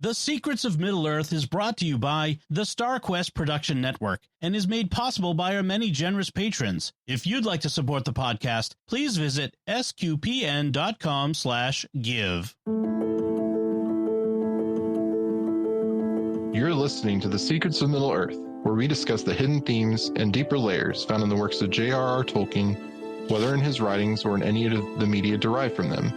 The Secrets of Middle-earth is brought to you by the StarQuest Production Network and is made possible by our many generous patrons. If you'd like to support the podcast, please visit sqpn.com/give. You're listening to The Secrets of Middle-earth, where we discuss the hidden themes and deeper layers found in the works of J.R.R. Tolkien, whether in his writings or in any of the media derived from them.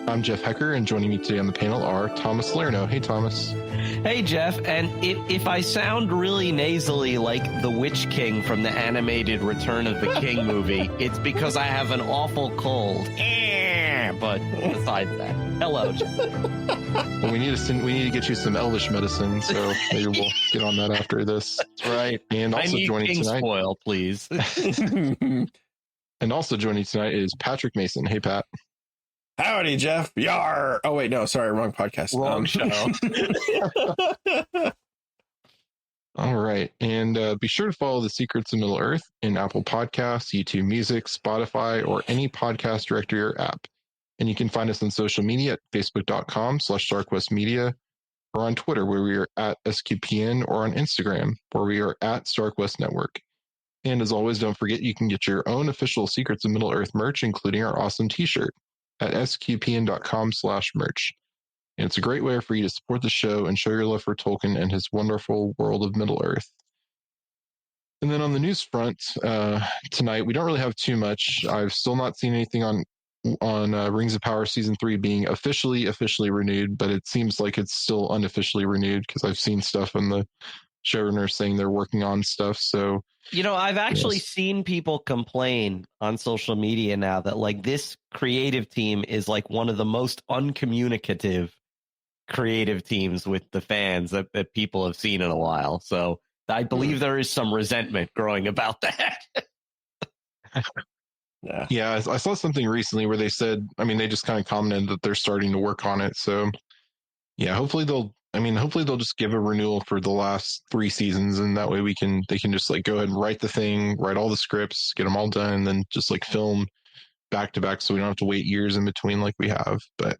I'm Jeff Haecker, and joining me today on the panel are Thomas Salerno. Hey, Thomas. Hey, Jeff. And if I sound really nasally like the Witch King from the animated Return of the King movie, it's because I have an awful cold. But besides that, hello, Jeff. Well, we need to get you some Elvish medicine, so maybe we'll get on that after this. That's right. And also I need joining King tonight, spoil, please. and also joining tonight is Patrick Mason. Hey, Pat. Howdy, Jeff. Yar. Oh, wait, no, sorry, wrong podcast. Wrong show. All right. And be sure to follow The Secrets of Middle-earth in Apple Podcasts, YouTube Music, Spotify, or any podcast directory or app. And you can find us on social media at facebook.com/StarQuestMedia, or on Twitter, where we are at SQPN, or on Instagram, where we are at StarQuest Network. And as always, don't forget you can get your own official Secrets of Middle-earth merch, including our awesome t-shirt, at sqpn.com/merch. And it's a great way for you to support the show and show your love for Tolkien and his wonderful world of Middle-earth. And then on the news front, tonight, we don't really have too much. I've still not seen anything on Rings of Power Season 3 being officially renewed, but it seems like it's still unofficially renewed because I've seen stuff on the showrunners saying they're working on stuff. So, I've actually seen people complain on social media now that like this creative team is like one of the most uncommunicative creative teams with the fans that people have seen in a while. So I believe there is some resentment growing about that. Yeah, I saw something recently where they said, they just kind of commented that they're starting to work on it. So yeah, hopefully they'll just give a renewal for the last 3 seasons, and that way they can just like go ahead and write all the scripts, get them all done, and then just like film back to back so we don't have to wait years in between like we have. But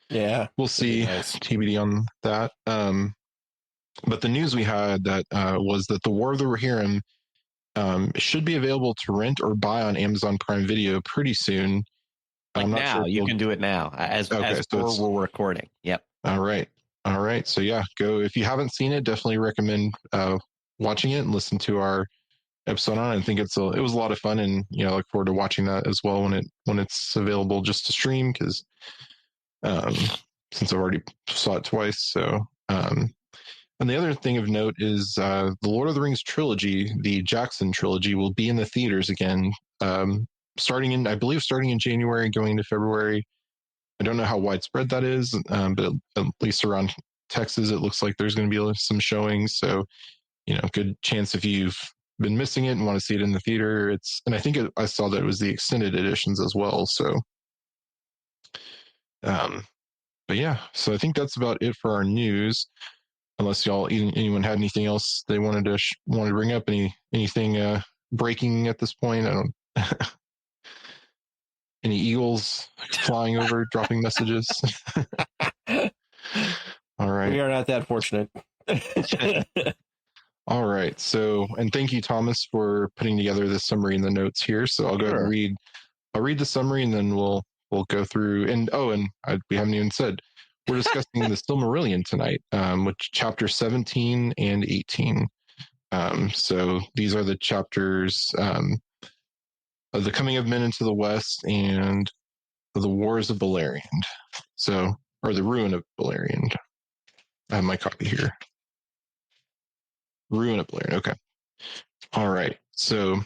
yeah, we'll see. Nice. TBD on that. But the news we had that was that The War of the Rohirrim should be available to rent or buy on Amazon Prime Video pretty soon. Like now, sure you can do it now as we're recording. Yep. All right. So yeah, go if you haven't seen it. Definitely recommend watching it and listen to our episode on it. I think it was a lot of fun, and I look forward to watching that as well when it's available just to stream because since I've already saw it twice. So. And the other thing of note is the Lord of the Rings trilogy, the Jackson trilogy, will be in the theaters again, starting in January, going into February. I don't know how widespread that is, but at least around Texas, it looks like there's going to be some showings. So, good chance if you've been missing it and want to see it in the theater. And I think I saw that it was the extended editions as well. So, but yeah, so I think that's about it for our news. Unless anyone had anything else they wanted to bring up, anything breaking at this point. I don't. Any eagles flying over, dropping messages. All right, we are not that fortunate. All right, so and thank you, Thomas, for putting together the summary in the notes here. So I'll go ahead and read. I'll read the summary and then we'll go through. And we haven't even said. We're discussing the Silmarillion tonight, which chapter 17 and 18. So these are the chapters of the coming of men into the West and the wars of Beleriand. Or the ruin of Beleriand. I have my copy here. Ruin of Beleriand. Okay. All right. So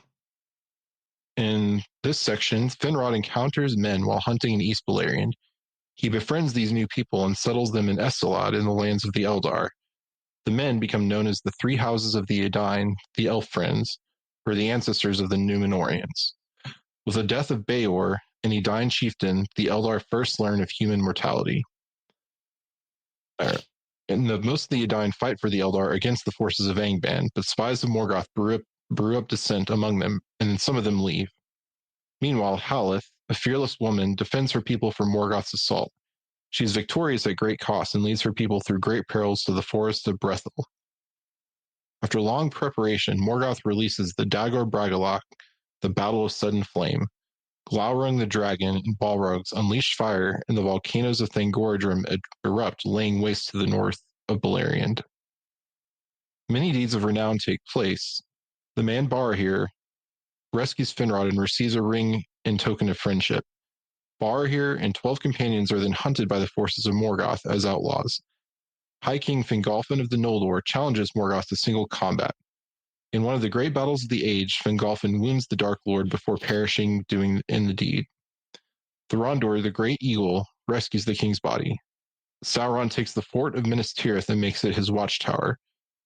in this section, Finrod encounters men while hunting in East Beleriand. He befriends these new people and settles them in Estelad in the lands of the Eldar. The men become known as the Three Houses of the Edain, the Elf Friends, or the ancestors of the Númenóreans. With the death of Beor, an Edain chieftain, the Eldar first learn of human mortality. Most of the Edain fight for the Eldar against the forces of Angband, but spies of Morgoth brew up dissent among them, and some of them leave. Meanwhile, Haleth, a fearless woman, defends her people from Morgoth's assault. She is victorious at great cost and leads her people through great perils to the forest of Brethil. After long preparation, Morgoth releases the Dagor Bragollach, the Battle of Sudden Flame. Glaurung the dragon and Balrogs unleash fire, and the volcanoes of Thangorodrim erupt, laying waste to the north of Beleriand. Many deeds of renown take place. The man Barahir rescues Finrod and receives a ring in token of friendship. Barahir and 12 companions are then hunted by the forces of Morgoth as outlaws. High King Fingolfin of the Noldor challenges Morgoth to single combat. In one of the great battles of the age, Fingolfin wounds the Dark Lord before perishing in the deed. Thorondor, the great eagle, rescues the king's body. Sauron takes the fort of Minas Tirith and makes it his watchtower.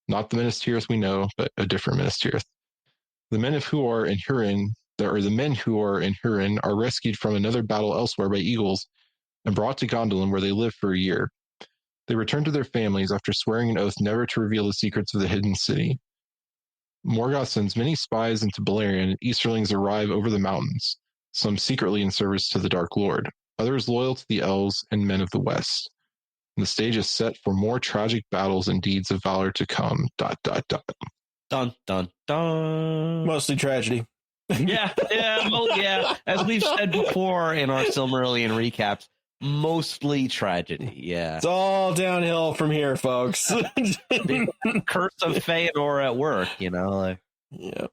Not the Minas Tirith we know, but a different Minas Tirith. The men of Huor and Hurin, the men Huor and Hurin, are rescued from another battle elsewhere by eagles and brought to Gondolin, where they live for a year. They return to their families after swearing an oath never to reveal the secrets of the hidden city. Morgoth sends many spies into Beleriand, and Easterlings arrive over the mountains, some secretly in service to the Dark Lord, others loyal to the elves and men of the West. And the stage is set for more tragic battles and deeds of valor to come. ... Dun, dun, dun. Mostly tragedy. Yeah. As we've said before in our Silmarillion recaps, mostly tragedy. Yeah. It's all downhill from here, folks. The curse of Feanor at work, Yeah.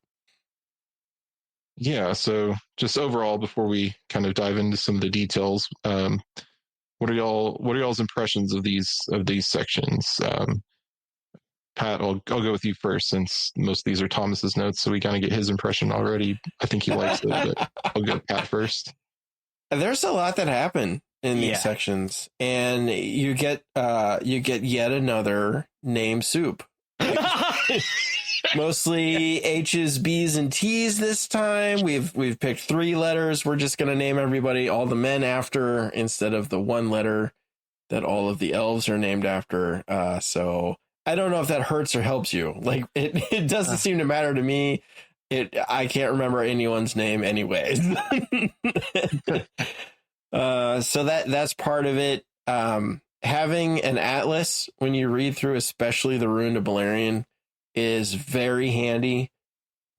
Yeah, so just overall, before we kind of dive into some of the details, what are y'all's impressions of these sections? Pat, I'll go with you first, since most of these are Thomas's notes, so we kind of get his impression already. I think he likes it, but I'll go Pat first. There's a lot that happened in these sections, and you get yet another name soup. Mostly H's, B's, and T's this time. We've picked 3 letters. We're just gonna name everybody, all the men, after, instead of the 1 letter that all of the elves are named after. So I don't know if that hurts or helps you. Like it doesn't seem to matter to me. I can't remember anyone's name anyways. So that's part of it. Having an atlas when you read through, especially the Rune of Beleriand, is very handy,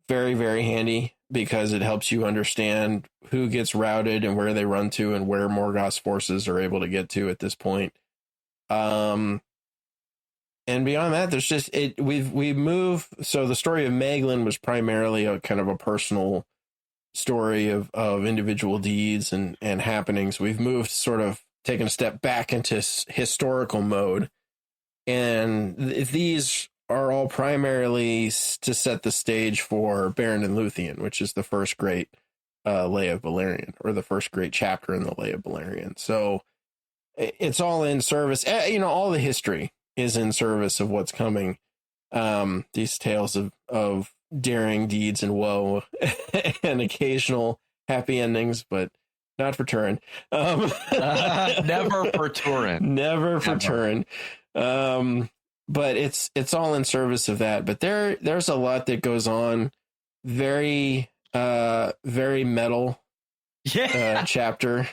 very, very handy, because it helps you understand who gets routed and where they run to and where Morgoth's forces are able to get to at this point. And beyond that, there's just we move. So the story of Maeglin was primarily a kind of a personal story of individual deeds and happenings. We've moved, sort of taken a step back into historical mode, and these are all primarily to set the stage for Beren and Luthien, which is the first great Lay of Beleriand, or the first great chapter in the Lay of Beleriand. So it's all in service. All the history is in service of what's coming. These tales of daring deeds and woe and occasional happy endings, but not for Turin. Never for Turin. Never for Turin. But it's all in service of that. But there's a lot that goes on. Very very metal chapter.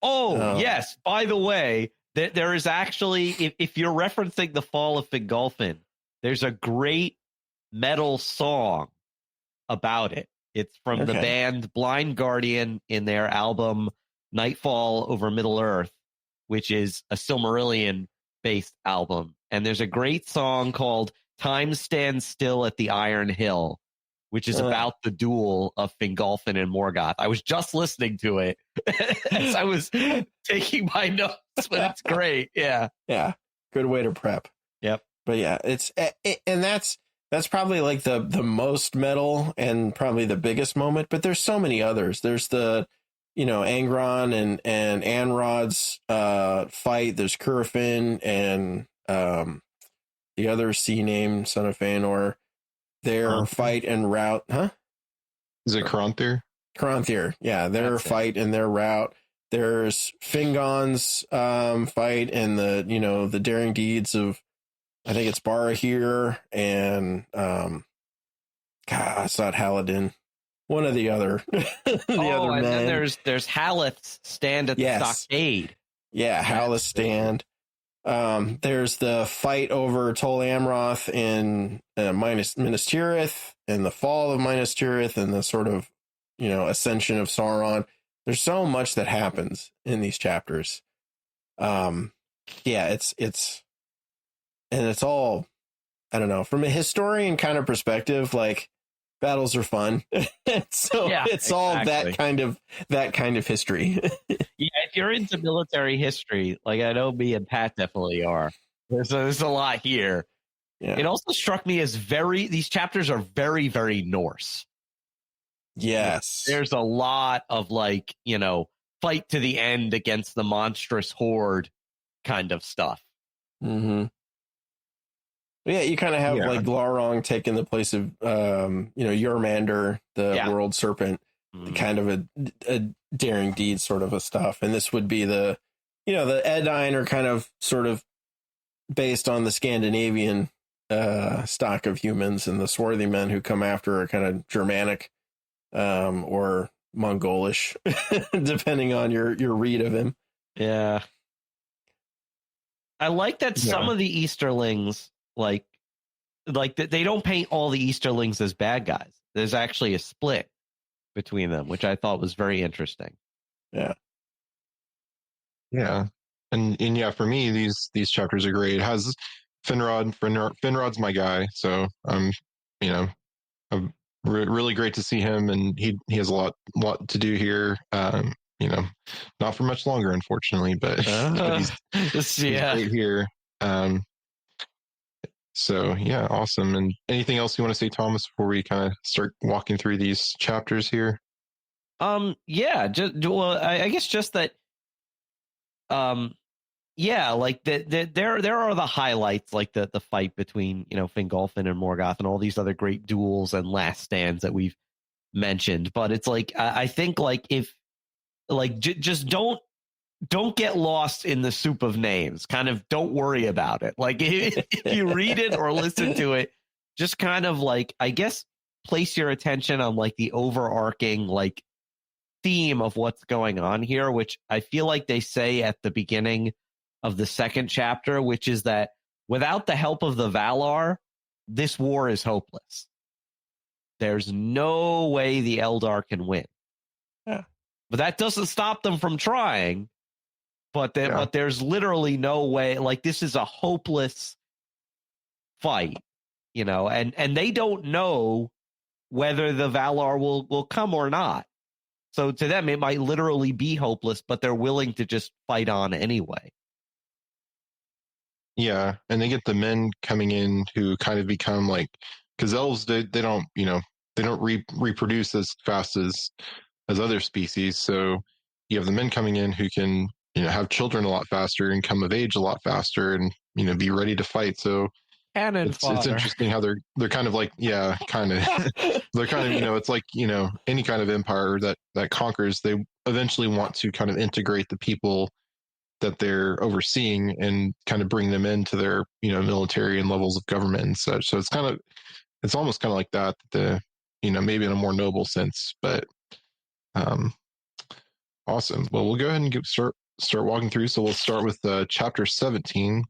Yes. By the way, there is actually, if you're referencing the fall of Fingolfin, there's a great metal song about it. It's from the band Blind Guardian in their album Nightfall Over Middle-earth, which is a Silmarillion-based album. And there's a great song called Time Stands Still at the Iron Hill, which is about the duel of Fingolfin and Morgoth. I was just listening to it as I was taking my notes, but it's great. Yeah. Yeah. Good way to prep. Yep. But yeah, and that's probably like the most metal and probably the biggest moment, but there's so many others. There's the, Angron and Anrod's fight. There's Curfin and the other sea name, son of Feanor. Their fight and route, huh? Is it Cronthir? Cronthir, yeah. Their fight and their route. There's Fingon's fight and the daring deeds of, I think it's Barahir and it's not Haladin. One or the other. And then there's Haleth's stand at the stockade. Yeah, Halastand. There's the fight over Tol Amroth in Minas Tirith, and the fall of Minas Tirith, and the sort of, ascension of Sauron. There's so much that happens in these chapters. It's all, I don't know, from a historian kind of perspective, like, battles are fun. So Yeah, it's all that kind of history. Yeah, if you're into military history, like I know me and Pat definitely are, there's a lot here. Yeah. It also struck me as these chapters are very, very Norse. Yes. There's a lot of like, fight to the end against the monstrous horde kind of stuff. Mm-hmm. Yeah, you kind of have like Glaurung taking the place of, Jormander, the world serpent, kind of a daring deed sort of a stuff. And this would be the Edain are kind of sort of based on the Scandinavian stock of humans, and the swarthy men who come after are kind of Germanic or Mongolish, depending on your read of him. Yeah. I like that some of the Easterlings, like they don't paint all the Easterlings as bad guys. There's actually a split between them, which I thought was very interesting. Yeah. Yeah. And yeah, for me, these chapters are great. It has Finrod. Finrod's my guy. So I'm really great to see him, and he has a lot to do here. Not for much longer, unfortunately, but he's great here. So yeah, awesome. And anything else you want to say, Thomas, before we kind of start walking through these chapters here? I guess just that. Like there are the highlights, like the fight between Fingolfin and Morgoth and all these other great duels and last stands that we've mentioned. But it's like I think like if like just don't get lost in the soup of names. Kind of don't worry about it. Like if you read it or listen to it, just kind of like, I guess, place your attention on like the overarching like theme of what's going on here, which I feel like they say at the beginning of the second chapter, which is that without the help of the Valar, this war is hopeless. There's no way the Eldar can win. Yeah. But that doesn't stop them from trying. But there's literally no way. Like, this is a hopeless fight, and they don't know whether the Valar will come or not. So to them, it might literally be hopeless, but they're willing to just fight on anyway. Yeah, and they get the men coming in who kind of become like, because elves they don't reproduce as fast as other species. So you have the men coming in who can have children a lot faster and come of age a lot faster, and be ready to fight. So it's interesting how they're kind of like, yeah, kind of they're kind of it's like any kind of empire that conquers, they eventually want to kind of integrate the people that they're overseeing and kind of bring them into their military and levels of government and such. So it's almost kind of like that, the maybe in a more noble sense. But awesome. Well, we'll go ahead and start walking through. So we'll start with chapter 17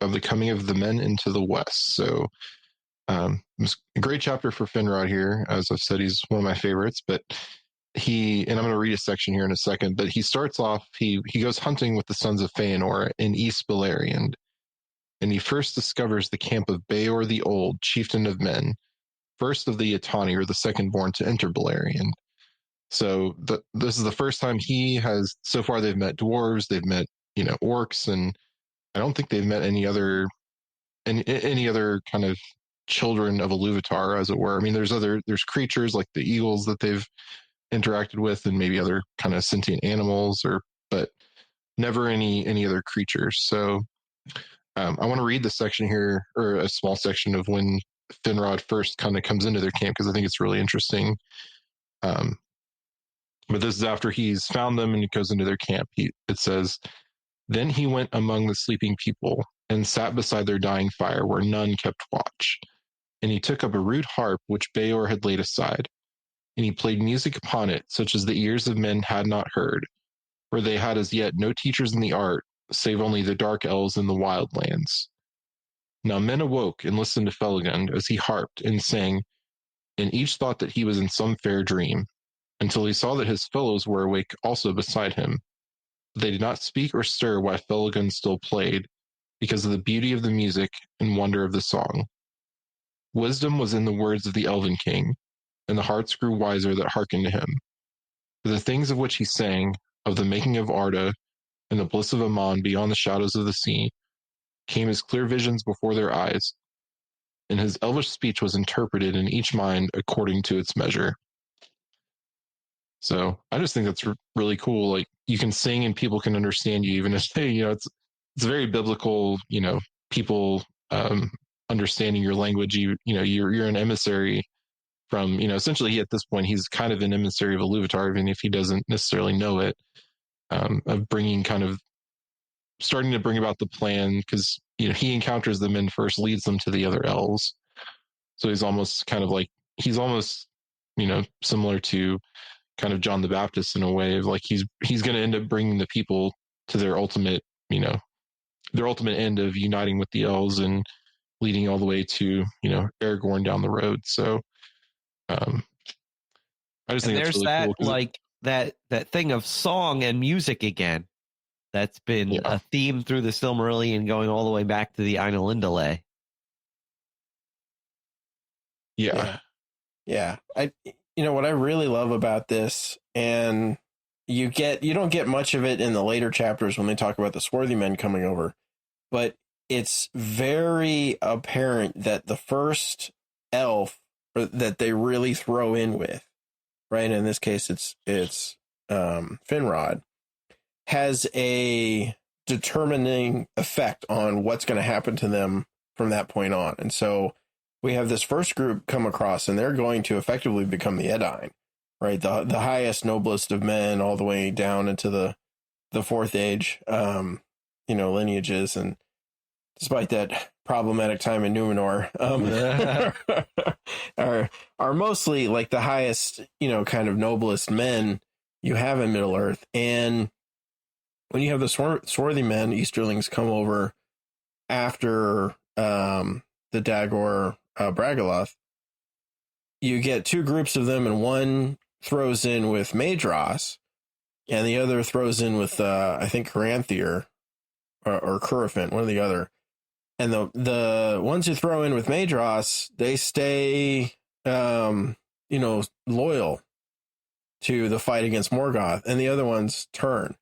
of the coming of the men into the west. So it's a great chapter for Finrod here. As I've said, he's one of my favorites, but and I'm going to read a section here in a second, but he starts off, he goes hunting with the sons of Feanor in East Beleriand, and he first discovers the camp of Beor the Old, chieftain of men, first of the Yatani, or the second born to enter Beleriand. So this is the first time so far they've met dwarves, they've met, orcs, and I don't think they've met any other kind of children of Iluvatar, as it were. I mean, there's creatures like the eagles that they've interacted with, and maybe other kind of sentient animals, but never any other creatures. So I want to read the section here, or a small section of when Finrod first kind of comes into their camp, because I think it's really interesting. But this is after he's found them and he goes into their camp. It says, "Then he went among the sleeping people and sat beside their dying fire where none kept watch. And he took up a rude harp which Beor had laid aside. And he played music upon it, such as the ears of men had not heard. where they had as yet no teachers in the art, save only the dark elves in the wildlands. Now men awoke and listened to Felagund as he harped and sang, and each thought that he was in some fair dream, until he saw that his fellows were awake also beside him. But they did not speak or stir while Felagund still played, because of the beauty of the music and wonder of the song. Wisdom was in the words of the Elven King, and the hearts grew wiser that hearkened to him. For the things of which he sang, of the making of Arda, and the bliss of Aman beyond the shadows of the sea, came as clear visions before their eyes, and his elvish speech was interpreted in each mind according to its measure. So I just think that's really cool. Like, you can sing and people can understand you, even if they, it's very biblical, people understanding your language. You're an emissary from, essentially at this point, he's kind of an emissary of Iluvatar, even if he doesn't necessarily know it, of bringing starting to bring about the plan, because, he encounters them and first leads them to the other elves. So he's almost similar to kind of John the Baptist in a way of like, he's going to end up bringing the people to their ultimate end of uniting with the elves and leading all the way to, Aragorn down the road. So I just think that's really cool. Like that thing of song and music again. That's been a theme through the Silmarillion, going all the way back to the Ainulindale. Yeah. What I really love about this, and you don't get much of it in the later chapters when they talk about the swarthy men coming over, but it's very apparent that the first elf that they really throw in with, right? In this case, it's Finrod, has a determining effect on what's going to happen to them from that point on. And so we have this first group come across, and they're going to effectively become the Edain, right? The highest, noblest of men, all the way down into the fourth age, lineages. And despite that problematic time in Numenor, are mostly like the highest, kind of noblest men you have in Middle Earth. And when you have the swarthy men, Easterlings, come over after the Dagor Bragollach, you get two groups of them, and one throws in with Maedhros, and the other throws in with, I think, Caranthir or Curufin, one or the other. And the ones who throw in with Maedhros, they stay, loyal to the fight against Morgoth, and the other ones turn.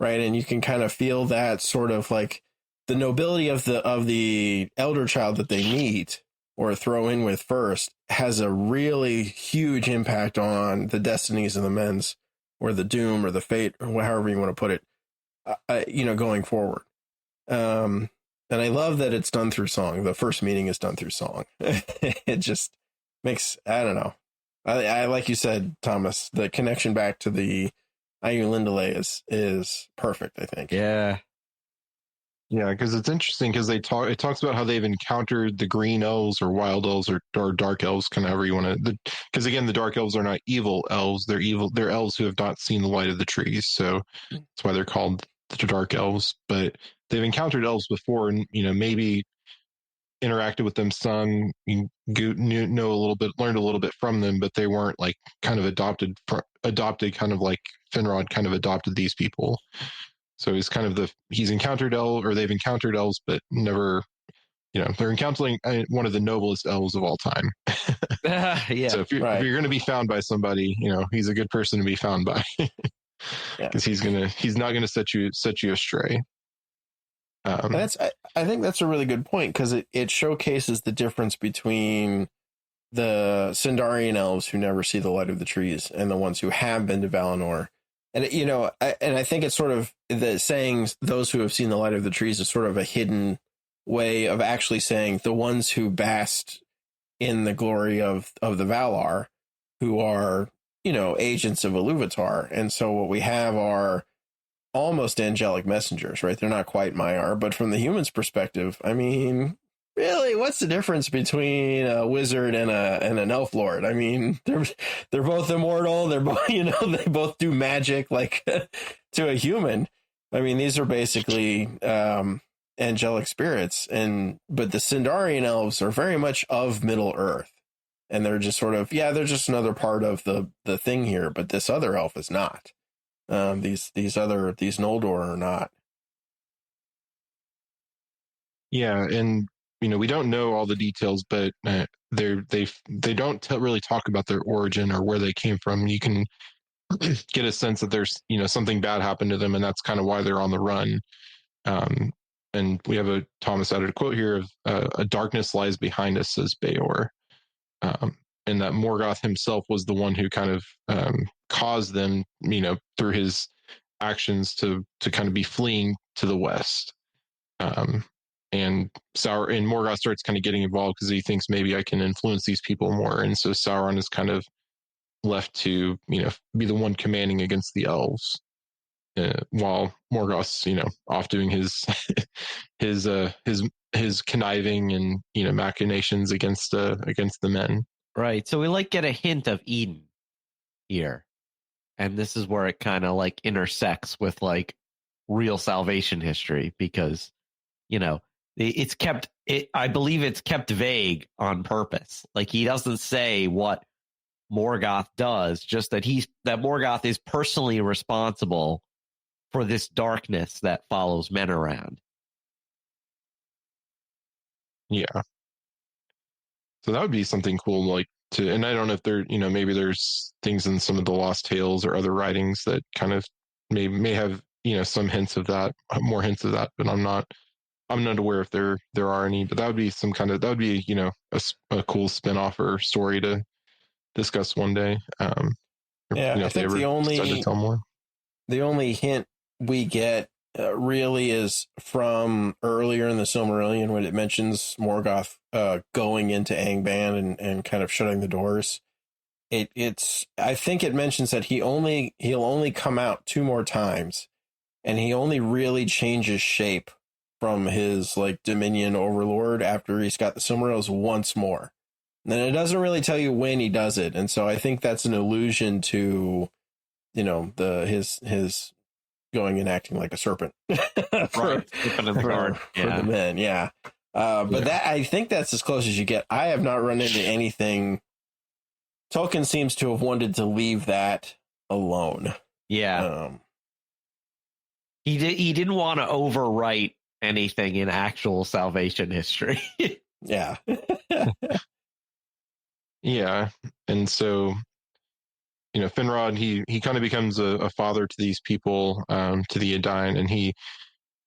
Right. And you can kind of feel that sort of like the nobility of the elder child that they meet or throw in with first has a really huge impact on the destinies of the men's, or the doom, or the fate, or however you want to put it, going forward. And I love that it's done through song. The first meeting is done through song. It just makes, I don't know. I like you said, Thomas, the connection back to the Ainulindale is perfect, I think. Yeah, because it's interesting, because it talks about how they've encountered the green elves or wild elves or dark elves, kind of however you want to. Because again, the dark elves are not evil elves; they're evil. They're elves who have not seen the light of the trees, so that's why they're called the dark elves. But they've encountered elves before, and maybe interacted with them some, know a little bit, learned a little bit from them, but they weren't like kind of adopted, kind of like Finrod kind of adopted these people. So he's kind of he's encountered they've encountered elves, but never, they're encountering one of the noblest elves of all time. Yeah. So if you're going to be found by somebody, he's a good person to be found by, because he's not going to set you astray. I think that's a really good point, because it showcases the difference between the Sindarian elves who never see the light of the trees and the ones who have been to Valinor. And I think it's sort of the saying those who have seen the light of the trees is sort of a hidden way of actually saying the ones who basked in the glory of the Valar, who are, agents of Iluvatar. And so what we have are almost angelic messengers, right? They're not quite Maiar, but from the humans' perspective, I mean, really, what's the difference between a wizard and an elf lord? I mean, they're both immortal. They're both, they both do magic like to a human. I mean, these are basically angelic spirits, but the Sindarian elves are very much of Middle Earth, and they're just sort of they're just another part of the thing here. But this other elf is not. These Noldor are not. Yeah, and we don't know all the details, but they don't really talk about their origin or where they came from. You can get a sense that there's something bad happened to them, and that's kind of why they're on the run. And we have a Thomas added quote here of a darkness lies behind us, says Beor, and that Morgoth himself was the one who kind of caused them, through his actions to kind of be fleeing to the west. And Morgoth starts kind of getting involved because he thinks maybe I can influence these people more, and so Sauron is kind of left to be the one commanding against the elves, while Morgoth's off doing his his conniving and machinations against the men. Right. So we get a hint of Eden here, and this is where it kind of intersects with real salvation history, because it's kept. I believe it's kept vague on purpose. He doesn't say what Morgoth does, just that Morgoth is personally responsible for this darkness that follows men around. Yeah. So that would be something cool, and I don't know if there, maybe there's things in some of the Lost Tales or other writings that kind of may have, some hints of that, more hints of that, but I'm not aware if there are any, but that would be a cool spin-off or story to discuss one day. I think the only hint we get really is from earlier in the Silmarillion when it mentions Morgoth going into Angband and kind of shutting the doors. I think it mentions that he'll only come out 2 more times, and he only really changes shape from his Dominion overlord after he's got the Silmarils once more. And then it doesn't really tell you when he does it, and so I think that's an allusion to his going and acting like a serpent for the men. Yeah. But that, I think that's as close as you get. I have not run into anything. Tolkien seems to have wanted to leave that alone. Yeah. He didn't want to overwrite anything in actual salvation history. Yeah. Yeah. And so, Finrod, he kind of becomes a father to these people, to the Edain,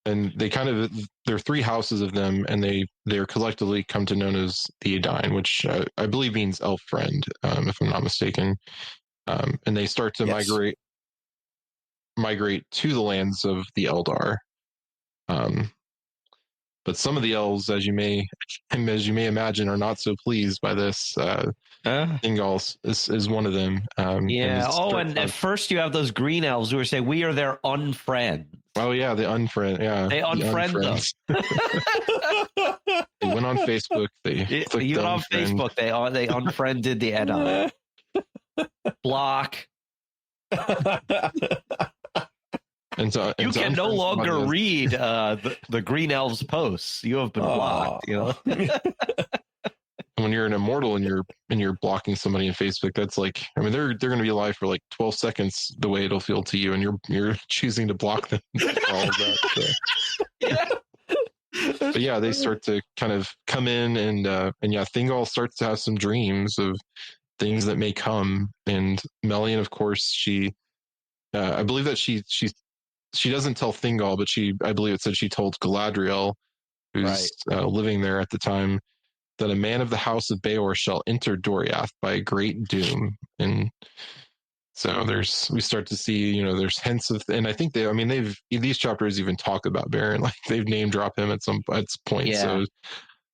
and they kind of, there are 3 houses of them, and they're collectively come to known as the Edain, which I believe means elf friend, if I'm not mistaken. And they start to migrate to the lands of the Eldar. But some of the elves, as you may imagine, are not so pleased by this. Thingol is one of them. And at first you have those green elves who are saying we are their unfriends. Oh yeah, the unfriend. Yeah, they unfriend us. They went on Facebook. They unfriended the Edain. Block. And so you can no longer read the green elves posts. You have been blocked. When you're an immortal and you're blocking somebody in Facebook, that's they're going to be alive for 12 seconds the way it'll feel to you, and you're choosing to block them for all of that. So. Yeah. But yeah, they start to kind of come in, and Thingol starts to have some dreams of things that may come, and Melian, of course, she I believe that she doesn't tell Thingol, but I believe it said she told Galadriel, who's living there at the time, that a man of the house of Beor shall enter Doriath by a great doom. And so we start to see, there's hints of, and I think these chapters even talk about Beren, they've name drop him at some point. Yeah. So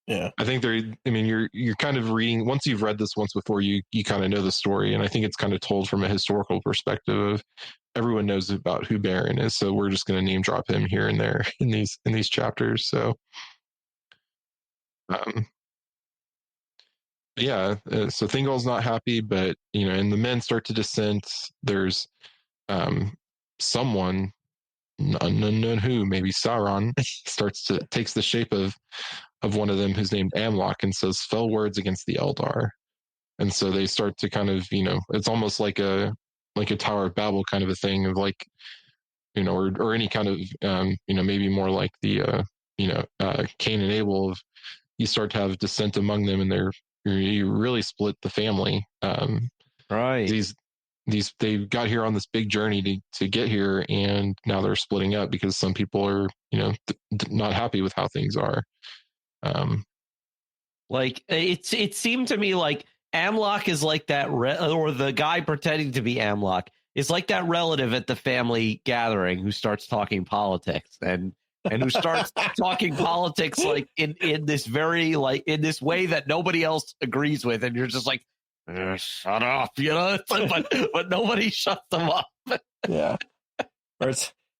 yeah, I think you're kind of reading, once you've read this once before, you kind of know the story. And I think it's kind of told from a historical perspective of everyone knows about who Beren is. So we're just going to name drop him here and there in these chapters. So Um, yeah, so Thingol's not happy, but and the men start to dissent. There's someone unknown who, maybe Sauron, takes the shape of one of them who's named Amlock and says fell words against the Eldar. And so they start to kind of, it's almost like a Tower of Babel kind of a thing of like, or any kind of, maybe more like the, Cain and Abel of, you start to have dissent among them, and you really split the family. Right. They got here on this big journey to get here, and now they're splitting up because some people are, not happy with how things are. Like it seemed to me like Amlock is like that, or the guy pretending to be Amlock is like that relative at the family gathering who starts talking politics and who starts talking politics like in this very like in this way that nobody else agrees with, and you're just like, shut up, It's like, but nobody shuts them up. Yeah, or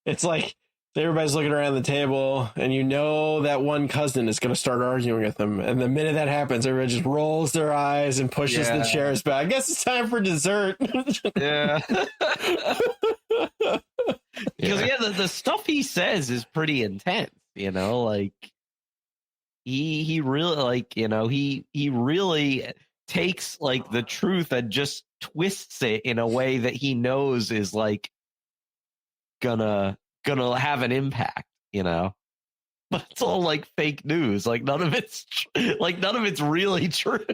it's like everybody's looking around the table, and that one cousin is going to start arguing with them, and the minute that happens, everybody just rolls their eyes and pushes the chairs back. I guess it's time for dessert. Yeah. Because the stuff he says is pretty intense, like he really like, he really takes like the truth and just twists it in a way that he knows is like gonna have an impact, but it's all like fake news. Like none of it's really true.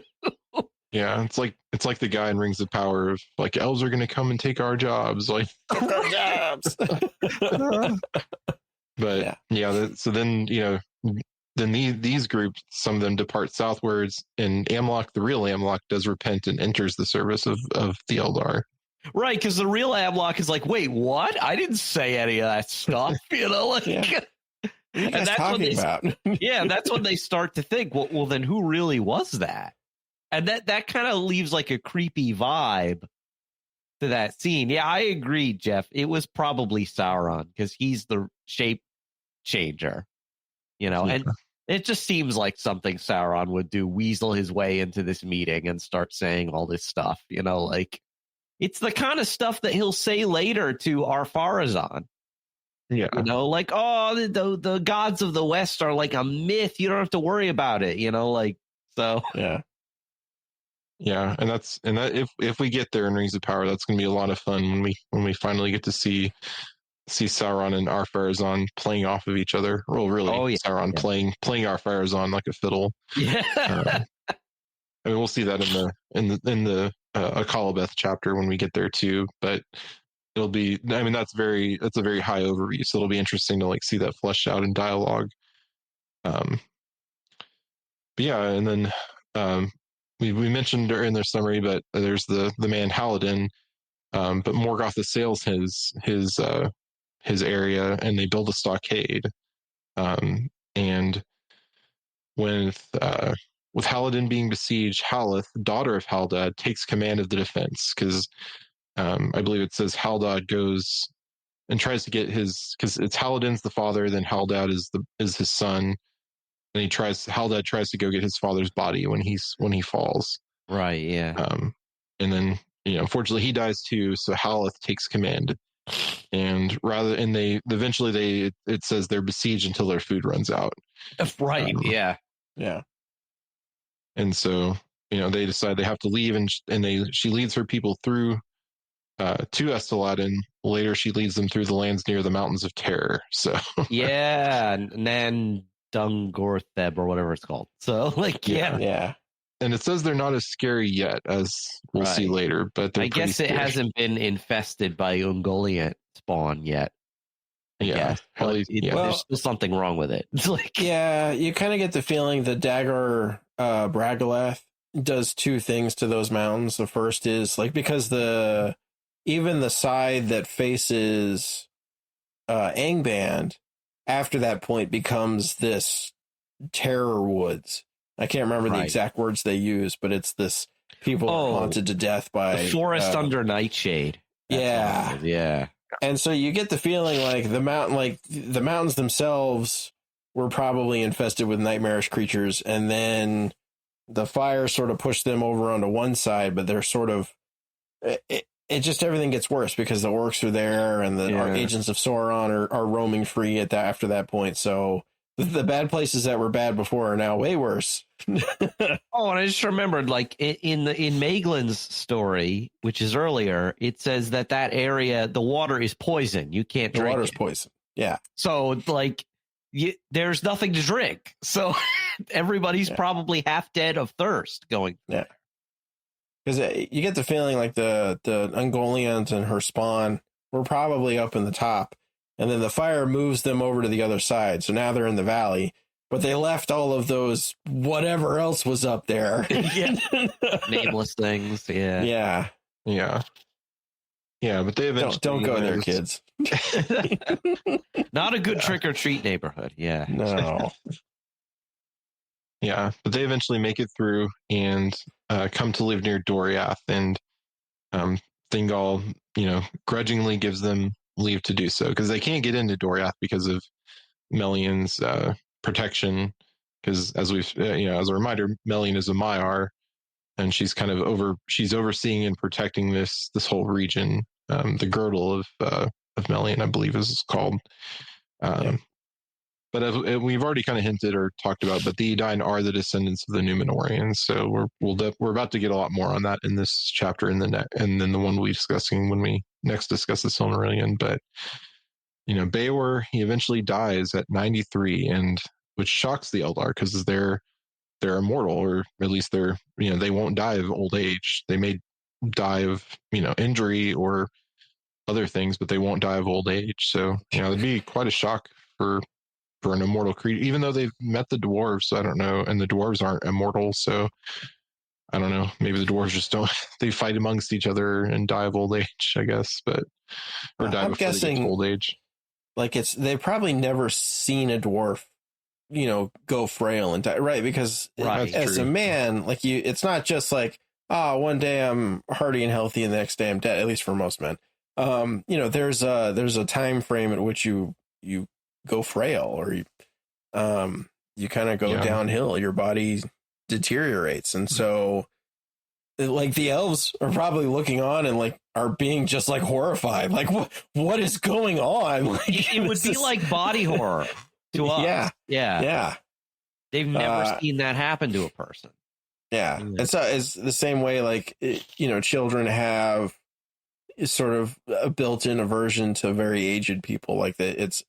Yeah, it's like the guy in Rings of Power of like, elves are going to come and take our jobs, like our jobs. But so then then these groups, some of them depart southwards, and Amlock, the real Amlock, does repent and enters the service of the Eldar. Right, because the real Amlock is like, wait, what? I didn't say any of that stuff, like. Yeah. What are you guys talking about? That's when they start to think, well, then who really was that? And that kind of leaves like a creepy vibe to that scene. Yeah, I agree, Jeff. It was probably Sauron because he's the shape changer, and it just seems like something Sauron would do, weasel his way into this meeting and start saying all this stuff, like it's the kind of stuff that he'll say later to Ar-Pharazôn. Yeah. Like, oh, the gods of the West are like a myth. You don't have to worry about it, like, so. Yeah. Yeah, and if we get there in Rings of Power, that's going to be a lot of fun when we finally get to see Sauron and Ar-Pharazôn playing off of each other. Well, really, Sauron playing Ar-Pharazôn like a fiddle. Yeah. I mean, we'll see that in the Akalabeth chapter when we get there too. But it'll be, I mean, that's a very high overview, so it'll be interesting to like see that fleshed out in dialogue. But yeah, and then we mentioned in their summary, but there's the man Halladin, but Morgoth assails his area, and they build a stockade. And with Halladin being besieged, Haleth, daughter of Haldad, takes command of the defense because I believe it says Haldad goes and tries to get because it's Halladin's the father, then Haldad is his son. And Haldad tries to go get his father's body when he falls. Right, yeah. And then, unfortunately he dies too, so Haleth takes command. And eventually it says they're besieged until their food runs out. Right, yeah. Yeah. And so, they decide they have to leave, and she leads her people through to Esteladin. Later she leads them through the lands near the Mountains of Terror. So yeah, and then Dungortheb or whatever it's called. So like yeah. And it says they're not as scary yet, as we'll see later. But I guess it hasn't been infested by Ungoliant spawn yet. I guess. There's still something wrong with it. It's like you kind of get the feeling that Dagor Bragollach does two things to those mountains. The first is like because even the side that faces Angband after that point becomes this terror woods. I can't remember the exact words they use, but it's this people are haunted to death by the forest under Nightshade. Yeah. Yeah. And so you get the feeling like the mountains themselves were probably infested with nightmarish creatures, and then the fire sort of pushed them over onto one side, but they're sort of it just everything gets worse because the orcs are there and our agents of Sauron are roaming free after that point. So the bad places that were bad before are now way worse. Oh, and I just remembered, like in Maeglin's story, which is earlier, it says that area, the water is poison. You can't drink. The water's poison. Yeah. So like there's nothing to drink. So everybody's probably half dead of thirst going. Yeah. Because you get the feeling like the Ungoliant and her spawn were probably up in the top, and then the fire moves them over to the other side. So now they're in the valley, but they left all of those whatever else was up there. Nameless things. Yeah. Yeah. Yeah. Yeah, but they eventually don't go there, kids. Not a good trick or treat neighborhood. Yeah. No. Yeah, but they eventually make it through and come to live near Doriath, and Thingol, grudgingly gives them leave to do so because they can't get into Doriath because of Melion's protection. Because as as a reminder, Melion is a Maiar, and she's kind of she's overseeing and protecting this whole region. The girdle of Melion, I believe, is called. But as we've already kind of hinted or talked about, but the Edain are the descendants of the Númenóreans, so we're about to get a lot more on that in this chapter and then the one we're discussing when we next discuss the Silmarillion. But Beor, he eventually dies at 93, and which shocks the Eldar because they're immortal, or at least they won't die of old age. They may die of injury or other things, but they won't die of old age. So it'd be quite a shock for an immortal creature, even though they've met the dwarves. I don't know, and the dwarves aren't immortal, so I don't know. Maybe the dwarves just don't. They fight amongst each other and die of old age, I guess, or die I'm before guessing, they get to old age. Like they've probably never seen a dwarf, go frail and die, right? Because as a man, like it's not just like, one day I'm hardy and healthy and the next day I'm dead. At least for most men, there's a time frame at which you go frail, or you kind of go downhill. Your body deteriorates, and so like the elves are probably looking on and like are being just like horrified, like what is going on? Like, it would be like body horror to us. Yeah. They've never seen that happen to a person. Yeah, it's the same way. Like children have sort of a built-in aversion to very aged people. Like it's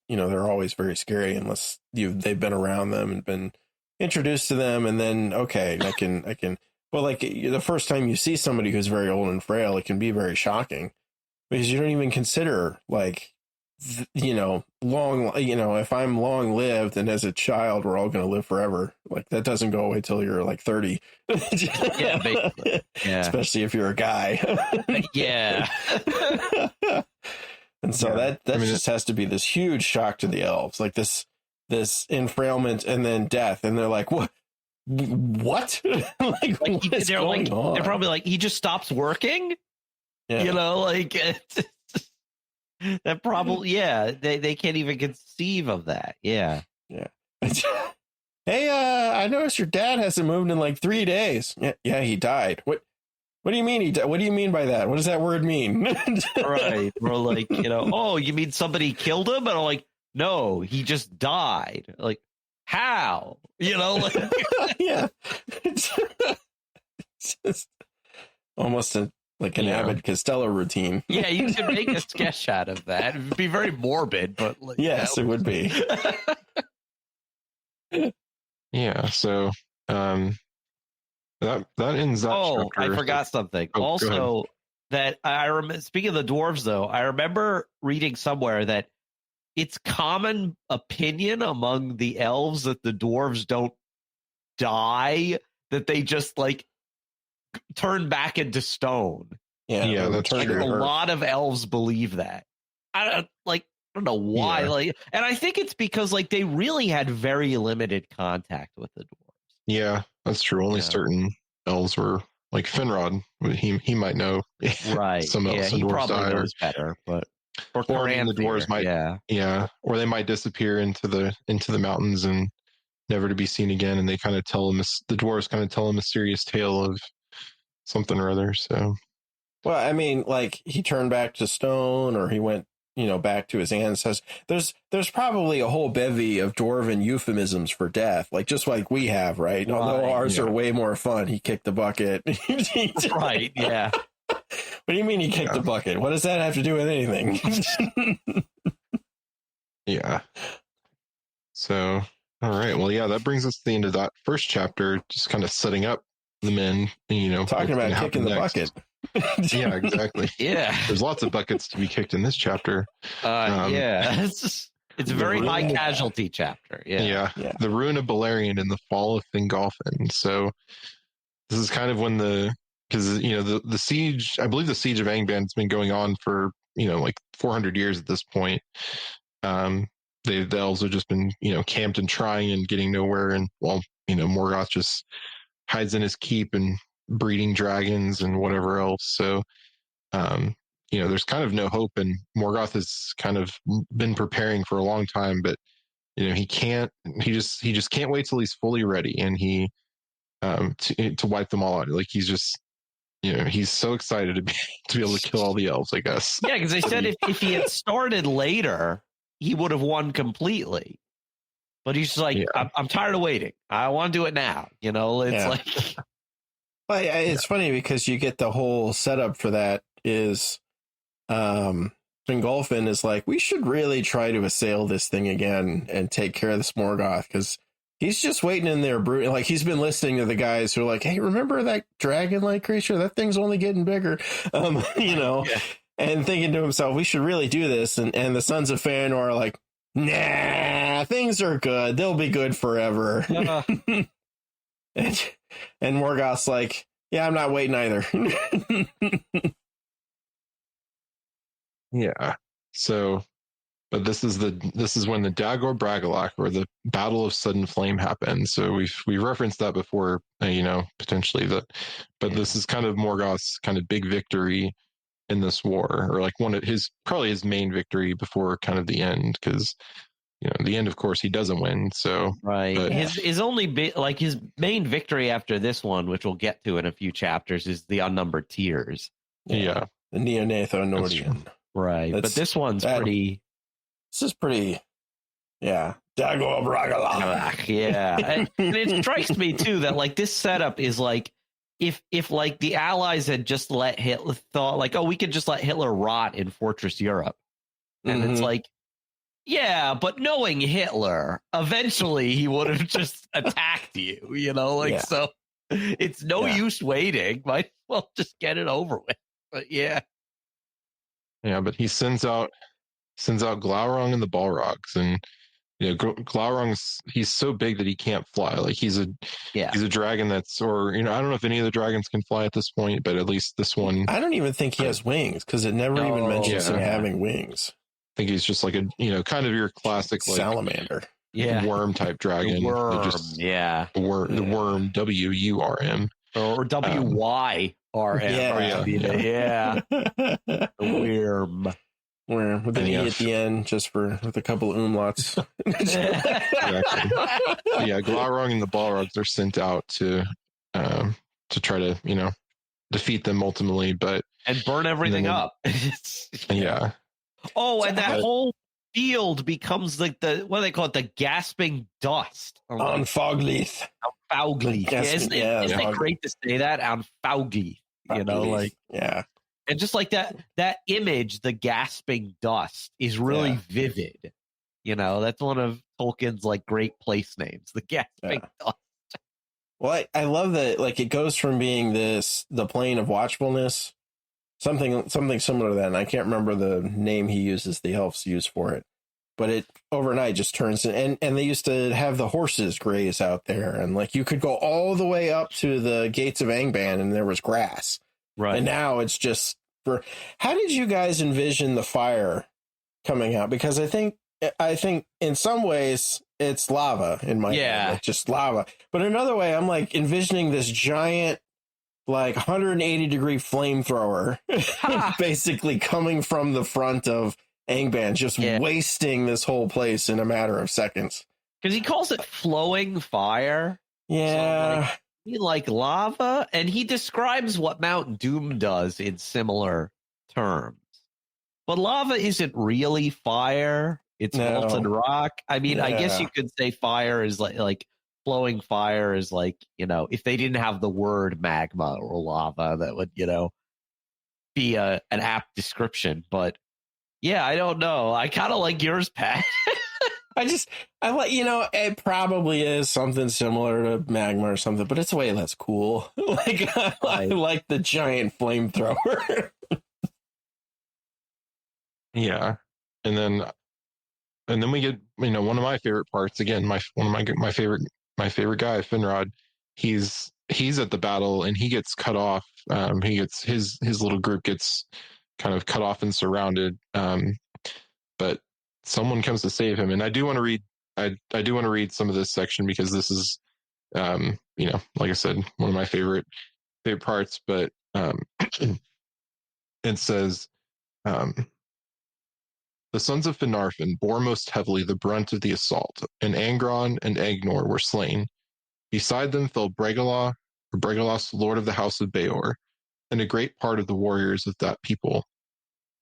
they're always very scary unless they've been around them and been introduced to them, and then okay, I can. Well, like the first time you see somebody who's very old and frail, it can be very shocking because you don't even consider like long. If I'm long lived and as a child we're all going to live forever, like that doesn't go away till you're like 30. Yeah, basically. Yeah. Especially if you're a guy. Yeah. And so that just has to be this huge shock to the elves, like this enfrailment and then death, and they're like, what? Like what is going on? They're probably like, he just stops working. Yeah. That probably, they can't even conceive of that. Yeah. Hey, I noticed your dad hasn't moved in like 3 days. Yeah, he died. What do you mean he died? What do you mean by that? What does that word mean? Right. We're like, oh, you mean somebody killed him? And I'm like, no, he just died. Like, how? Yeah. It's just almost like an Abbott Costello routine. Yeah, you could make a sketch out of that. It would be very morbid, but yes, it would be. Yeah, so that ends that chapter. I forgot something. Also, that I remember, speaking of the dwarves, though, I remember reading somewhere that it's common opinion among the elves that the dwarves don't die, that they just like turn back into stone. Yeah, that's true. A lot of elves believe that. I don't know why. Yeah. And I think it's because like they really had very limited contact with the dwarves. Yeah, that's true. Only certain elves were like Finrod. He might know. Right. Some elves and he dwarves probably die. knows better, but Or Or I mean, the dwarves might, or they might disappear into the mountains and never to be seen again. And they kind of the dwarves kind of tell a mysterious tale of something or other. So, well, I mean, like he turned back to stone, or he went, back to his ancestors. There's probably a whole bevy of dwarven euphemisms for death, like just like we have, right? Although ours are way more fun. He kicked the bucket. Right. Yeah. What do you mean he kicked the bucket? What does that have to do with anything? yeah. So, all right. Well, yeah, that brings us to the end of that first chapter, just kind of setting up the men, talking about kicking the bucket. Yeah, exactly. Yeah. There's lots of buckets to be kicked in this chapter. It's a very high casualty chapter. Yeah. The ruin of Beleriand and the fall of Fingolfin. So this is kind of when because the siege, I believe the siege of Angband has been going on for like 400 years at this point. The elves have just been camped and trying and getting nowhere, and Morgoth just hides in his keep and breeding dragons and whatever else. So there's kind of no hope, and Morgoth has kind of been preparing for a long time, but he just can't wait till he's fully ready, and he to wipe them all out. Like he's just he's so excited to be able to kill all the elves, I guess. Yeah, because they said if he had started later, he would have won completely. But he's just like, I'm tired of waiting. I want to do it now. It's like. Well, it's funny because you get the whole setup for that is Fingolfin is like, we should really try to assail this thing again and take care of this Morgoth, because he's just waiting in there brooding. Like he's been listening to the guys who are like, hey, remember that dragon-like creature? That thing's only getting bigger, and thinking to himself, we should really do this. And the sons of Fëanor are like, nah, things are good. They'll be good forever. And Morgoth's like, yeah, I'm not waiting either. Yeah. So, but this is when the Dagor Bragollach, or the Battle of Sudden Flame, happened. So we referenced that before, potentially but this is kind of Morgoth's kind of big victory in this war, or like probably his main victory before kind of the end, because the end, of course, he doesn't win. So right, but, his only his main victory after this one, which we'll get to in a few chapters, is the Unnumbered Tears. Yeah, the Neonatho Nordian. Right, but this one's pretty. This is pretty. Yeah, Dagor Bragollach. Yeah, and it strikes me too that like this setup is like if like the Allies had just let Hitler thought like, oh, we could just let Hitler rot in Fortress Europe, and it's like. Yeah, but knowing Hitler, eventually he would have just attacked you, so it's no use waiting. Might as well just get it over with. But yeah. Yeah, but he sends out Glaurung and the Balrogs, and he's so big that he can't fly. Like he's a dragon that's, or I don't know if any of the dragons can fly at this point, but at least this one. I don't even think he has wings, because it never even mentions him having wings. I think he's just like a kind of your classic like salamander, worm type dragon. The worm, the worm, WURM or WYRM. The worm. With an E at the end, just with a couple of umlauts. Exactly. Glaurung and the Balrogs are sent out to try to defeat them ultimately, and burn everything up. Yeah. Oh, and that whole field becomes like what do they call it? The gasping dust. On Foglith. Isn't it great to say that? On Foglith. Yeah. And just like that image, the gasping dust is really vivid. That's one of Tolkien's like great place names, the gasping dust. Well, I love that. Like it goes from being the plane of watchfulness. Something similar to that, and I can't remember the name he uses, the elves use for it. But it overnight just turns, and they used to have the horses graze out there, and like you could go all the way up to the gates of Angband, and there was grass. Right. And now it's just how did you guys envision the fire coming out? Because I think in some ways it's lava in my head, like just lava. But another way, I'm like envisioning this giant like 180-degree flamethrower, basically coming from the front of Angband, just wasting this whole place in a matter of seconds. Because he calls it flowing fire. Yeah. So like lava, and he describes what Mount Doom does in similar terms. But lava isn't really fire. It's molten rock. I mean, I guess you could say fire is like flowing fire is like, if they didn't have the word magma or lava, that would, be an apt description. But yeah, I don't know. I kind of like yours, Pat. I like, it probably is something similar to magma or something, but it's way less cool. Like, I like the giant flamethrower. Yeah. And then we get, one of my favorite parts, again, my favorite guy, Finrod. He's at the battle and he gets cut off. He gets his little group gets kind of cut off and surrounded. But someone comes to save him, and I do want to read. I do want to read some of this section because this is, like I said, one of my favorite parts. But it says, the sons of Finarfin bore most heavily the brunt of the assault, and Angron and Agnor were slain. Beside them fell Bragollach, lord of the house of Beor, and a great part of the warriors of that people.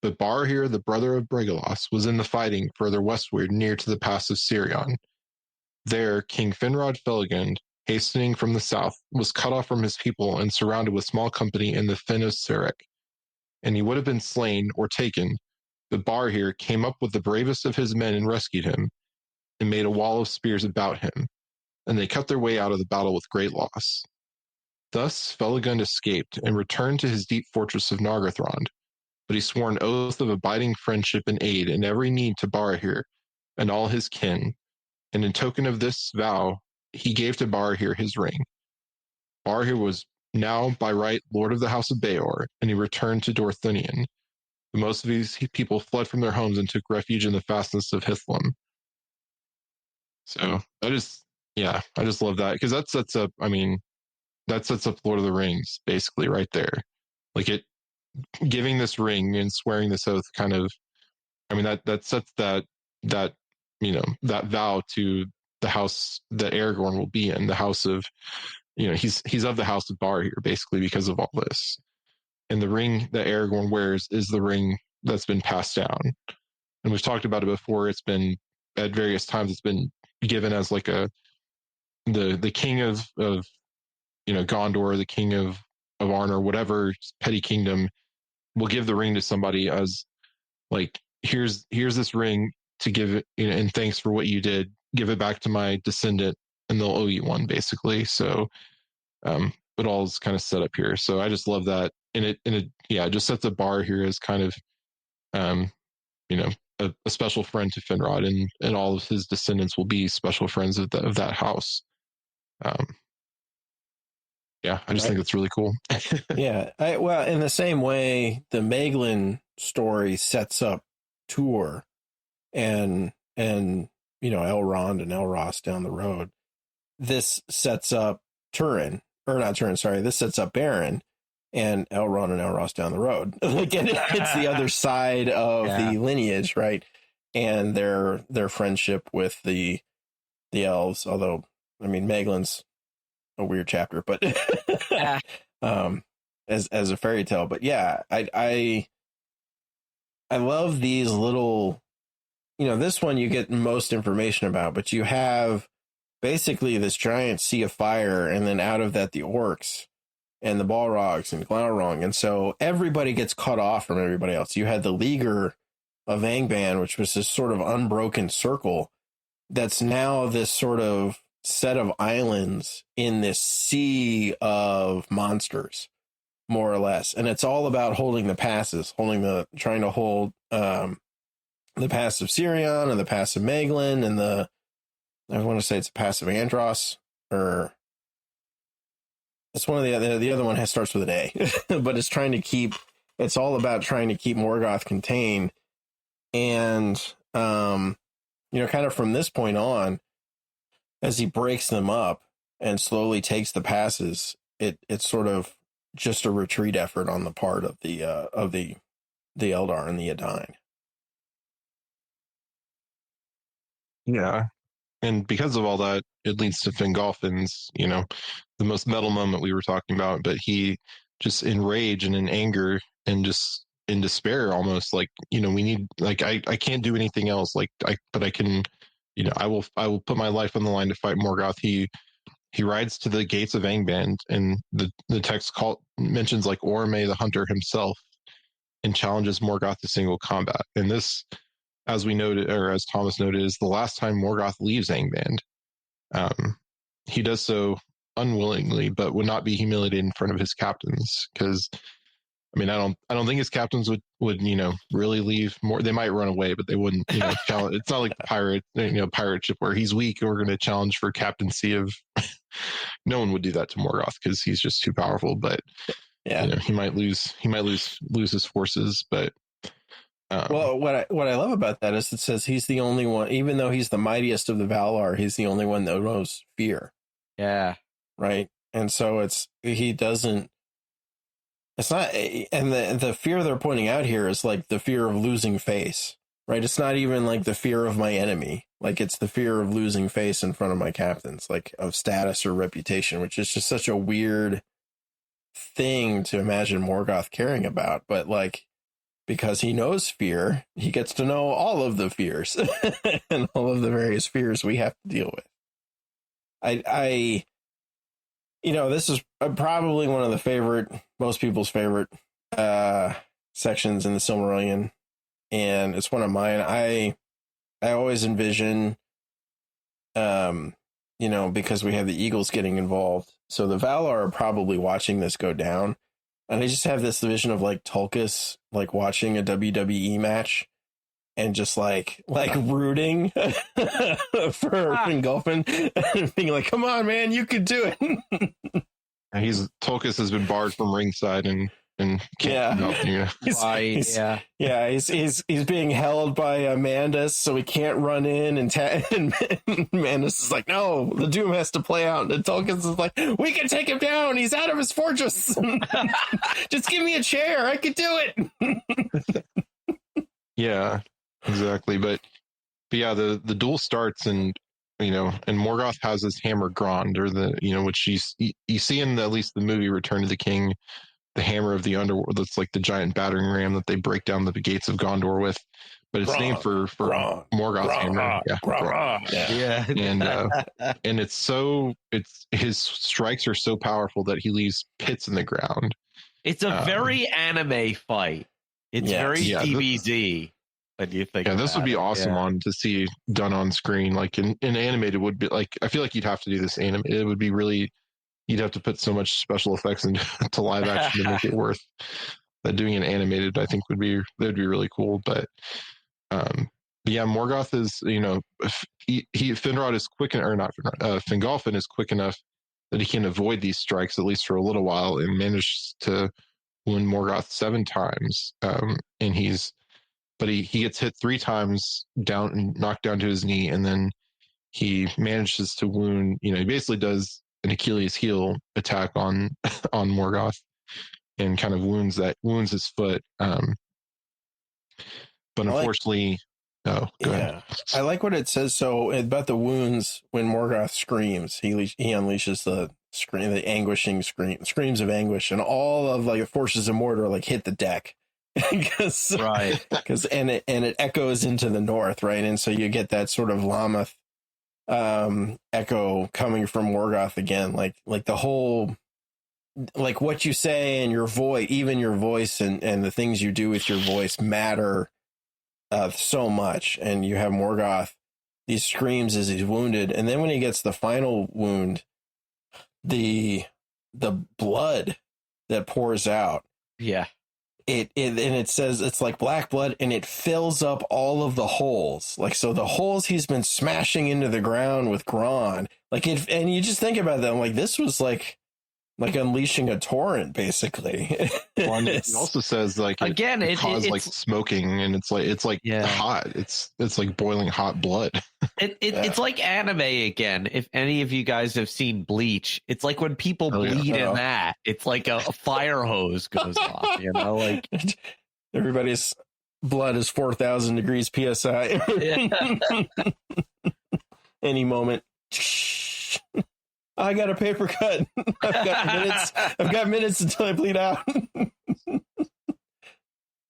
But Barahir, the brother of Bragollach, was in the fighting further westward near to the pass of Sirion. There, King Finrod Felagund, hastening from the south, was cut off from his people and surrounded with small company in the fen of Serek. And he would have been slain or taken, but Barahir came up with the bravest of his men and rescued him, and made a wall of spears about him, and they cut their way out of the battle with great loss. Thus Felagund escaped and returned to his deep fortress of Nargothrond, but he swore an oath of abiding friendship and aid in every need to Barahir and all his kin, and in token of this vow, he gave to Barahir his ring. Barahir was now by right lord of the house of Beor, and he returned to Dorthonion. But most of these people fled from their homes and took refuge in the fastness of Hithlum. So I just love that, because that sets up Lord of the Rings basically right there. Like, it giving this ring and swearing this oath kind of, that sets that vow to the house that Aragorn will be in, the house of, he's of the house of Barahir basically because of all this. And the ring that Aragorn wears is the ring that's been passed down. And we've talked about it before. It's been at various times, it's been given as like the king of Gondor, the king of Arnor, whatever petty kingdom, will give the ring to somebody as like, here's this ring to give it, and thanks for what you did. Give it back to my descendant, and they'll owe you one, basically. So, it all is kind of set up here. So I just love that, and it just sets a bar here as kind of, a special friend to Finrod, and all of his descendants will be special friends of that house. I just think it's really cool. Yeah. Well, in the same way, the Maeglin story sets up Tuor and Elrond and Elros down the road. This sets up Turin, or not Turin, sorry. This sets up Beren and Elrond and Elros down the road. Like, it's the other side of the lineage, right? And their friendship with the elves. Although, Maeglin's a weird chapter, but as a fairy tale. But yeah, I love these little, this one you get most information about, but you have basically this giant sea of fire, and then out of that the orcs and the Balrogs and Glaurung, and so everybody gets cut off from everybody else. You had the Leaguer of Angband, which was this sort of unbroken circle that's now this sort of set of islands in this sea of monsters, more or less. And it's all about holding the passes, trying to hold the pass of Sirion and the pass of Maeglin and I want to say it's a pass of Andros, or it's one of the other one starts with an A, but it's all about trying to keep Morgoth contained. And, kind of from this point on, as he breaks them up and slowly takes the passes, it sort of just a retreat effort on the part of the Eldar and the Edain. Yeah. And because of all that, it leads to Fingolfin's, the most metal moment we were talking about, but he just in rage and in anger and just in despair almost, like, we need, like, I can't do anything else, but I can, I will put my life on the line to fight Morgoth. He rides to the gates of Angband, and the text mentions like Orome the Hunter himself, and challenges Morgoth to single combat. And this, as we noted, or as Thomas noted, is the last time Morgoth leaves Angband. He does so unwillingly, but would not be humiliated in front of his captains, because I don't think his captains would really leave. More, they might run away, but they wouldn't. Challenge. It's not like pirate ship where he's weak and we're going to challenge for captaincy of. No one would do that to Morgoth because he's just too powerful. But yeah, he might lose his forces. But well, what I love about that is it says he's the only one, even though he's the mightiest of the Valar, he's the only one that knows fear. Yeah, right. And so he doesn't. It's not, and the fear they're pointing out here is like the fear of losing face, right? It's not even like the fear of my enemy. Like, it's the fear of losing face in front of my captains, like of status or reputation, which is just such a weird thing to imagine Morgoth caring about. But like, because he knows fear, he gets to know all of the fears and all of the various fears we have to deal with. This is probably one of the most people's favorite sections in the Silmarillion, and it's one of mine. I always envision, because we have the Eagles getting involved, so the Valar are probably watching this go down, and I just have this vision of like Tulkas like watching a WWE match and just like rooting for Fingolfin, being like, "Come on, man, you could do it." Tulkas has been barred from ringside and can't help you. He's being held by Amandus, so he can't run in, and Amandus is like, "No, the doom has to play out." And Tulkas is like, "We can take him down. He's out of his fortress. Just give me a chair. I could do it." Yeah, exactly. But yeah, the duel starts, and Morgoth has his hammer Grond, or which you see in at least the movie Return of the King, the hammer of the underworld. That's like the giant battering ram that they break down the gates of Gondor with. But it's named for Morgoth's hammer. Yeah. And his strikes are so powerful that he leaves pits in the ground. It's a very anime fight. It's very DBZ. What do you think? Yeah, this would be awesome to see done on screen. Like in animated would be like, I feel like you'd have to do this It would be really, you'd have to put so much special effects into live action to make it worth that. Doing an animated, I think would be really cool. But yeah, Morgoth is, Finrod is quick, or not Finrod, Fingolfin is quick enough that he can avoid these strikes at least for a little while, and manages to wound Morgoth 7 times. But he gets hit 3 times down and knocked down to his knee, and then he manages to wound. He basically does an Achilles heel attack on Morgoth, and kind of wounds his foot. But unfortunately, go ahead. I like what it says. So about the wounds, when Morgoth screams, he unleashes the anguishing screams of anguish, and all of like the forces of Mordor like hit the deck. Because and it echoes into the north, right? And so you get that sort of Lammoth echo coming from Morgoth again, like the whole, like what you say and your voice, even your voice and the things you do with your voice matter so much. And you have Morgoth, these screams as he's wounded, and then when he gets the final wound, the blood that pours out, it says it's like black blood, and it fills up all of the holes. Like, so the holes he's been smashing into the ground with Grond, like it, and you just think about them, like this was like like unleashing a torrent, basically. It also says like it causes like smoking, and it's like hot. It's like boiling hot blood. It's like anime again. If any of you guys have seen Bleach, it's like when people bleed in that. It's like a fire hose goes off. You know, like everybody's blood is 4,000 degrees psi. Any moment. I got a paper cut. I've got minutes until I bleed out.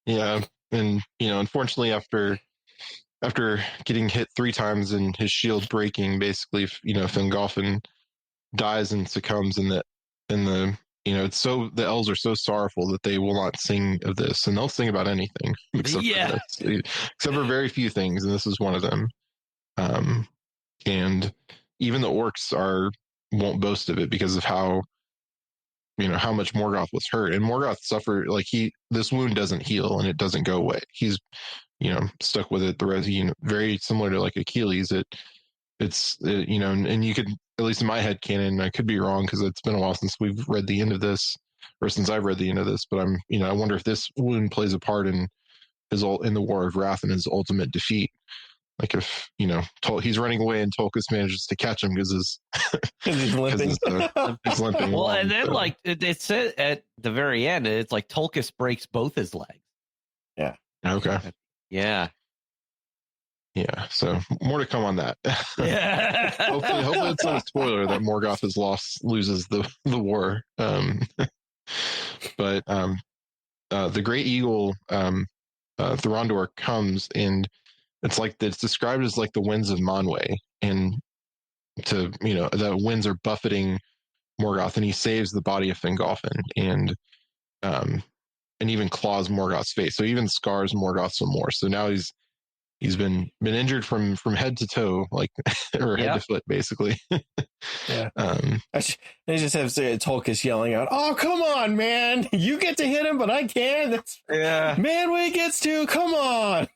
Yeah, and unfortunately, after getting hit 3 times and his shield breaking, basically, Fingolfin dies and succumbs in the it's so the elves are so sorrowful that they will not sing of this, and they'll sing about anything except for this, except for very few things, and this is one of them. And even the orcs won't boast of it because of how much Morgoth was hurt, and Morgoth suffered this wound doesn't heal and it doesn't go away. He's stuck with it the rest. Very similar to like Achilles. And you could, at least in my head canon, I could be wrong because it's been a while since we've read the end of this, or since I've read the end of this. But I wonder if this wound plays a part in in the War of Wrath and his ultimate defeat. Like if he's running away and Tolkien manages to catch him because he's limping. He's limping. Well, and then like it said at the very end, it's like Tolkien breaks both his legs. Yeah. Okay. Yeah. Yeah. So more to come on that. Yeah. hopefully it's not a spoiler that Morgoth loses the war. But the Great Eagle, Thorondor, comes, and it's described as like the winds of Manwë, and the winds are buffeting Morgoth, and he saves the body of Fingolfin, and even claws Morgoth's face, so even scars Morgoth some more. So now he's been injured from head to toe, like or head to foot, basically. Yeah. I just have to say, Tolkien yelling out, "Oh, come on, man! You get to hit him, but I can't." Manwë gets to. Come on.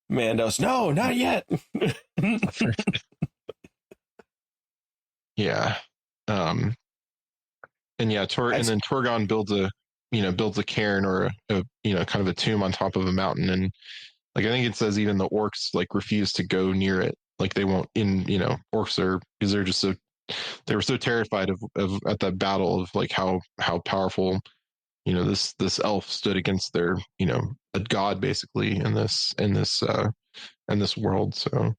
Mandos, no, not yet. Yeah. And then Torgon builds a cairn, or a kind of a tomb on top of a mountain, and like I think it says even the orcs like refuse to go near it. Like they won't orcs are, because they were so terrified of at that battle of like how powerful this elf stood against their a god basically in this world. So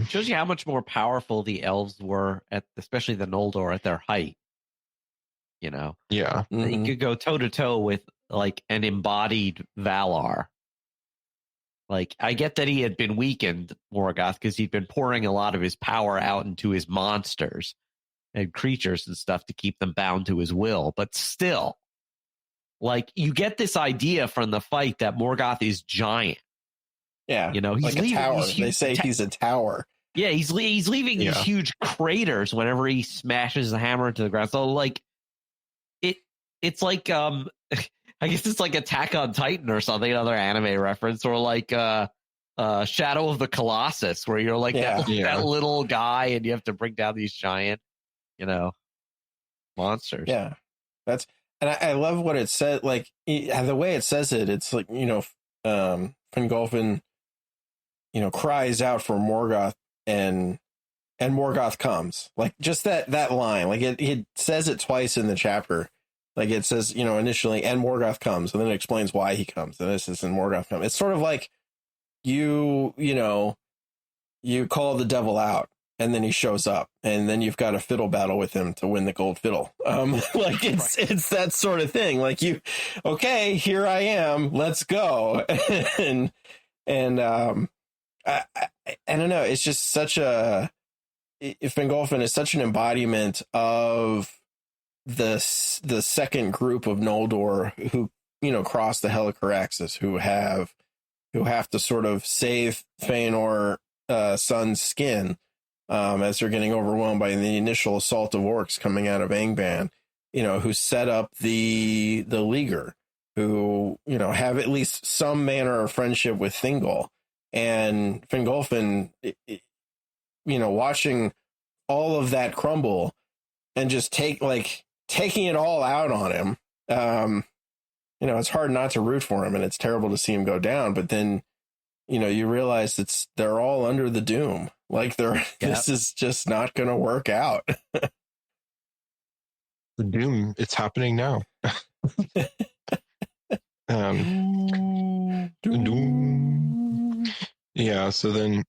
shows you how much more powerful the elves were especially the Noldor at their height. Yeah. You could go toe to toe with like an embodied Valar. Like, I get that he had been weakened, Morgoth, because he'd been pouring a lot of his power out into his monsters and creatures and stuff to keep them bound to his will. But still, like, you get this idea from the fight that Morgoth is giant. Yeah. He's like leaving a tower. these huge they say he's a tower. Yeah, he's leaving these huge craters whenever he smashes the hammer into the ground. So, like, it's like, I guess it's like Attack on Titan or something, another anime reference, or like Shadow of the Colossus, where you're like that little guy and you have to bring down these giant, monsters. Yeah, and I love what it said. Like the way it says it, it's like Fingolfin, cries out for Morgoth, and Morgoth comes. Like just that line, like it says it twice in the chapter. Like it says, initially, and Morgoth comes, and then it explains why he comes. And this is, and Morgoth comes. It's sort of like you call the devil out, and then he shows up, and then you've got a fiddle battle with him to win the gold fiddle. Like it's that sort of thing. Like okay, here I am, let's go. and I don't know. It's just Fingolfin is such an embodiment of the second group of Noldor who cross the Helicaraxus, who have to sort of save Feanor's son's skin as they're getting overwhelmed by the initial assault of orcs coming out of Angband, who set up the Leaguer, who have at least some manner of friendship with Thingol, and Fingolfin watching all of that crumble and just taking it all out on him. It's hard not to root for him, and it's terrible to see him go down, but then you realize they're all under the doom. Like this is just not going to work out. The doom, it's happening now. Doom. Yeah, so then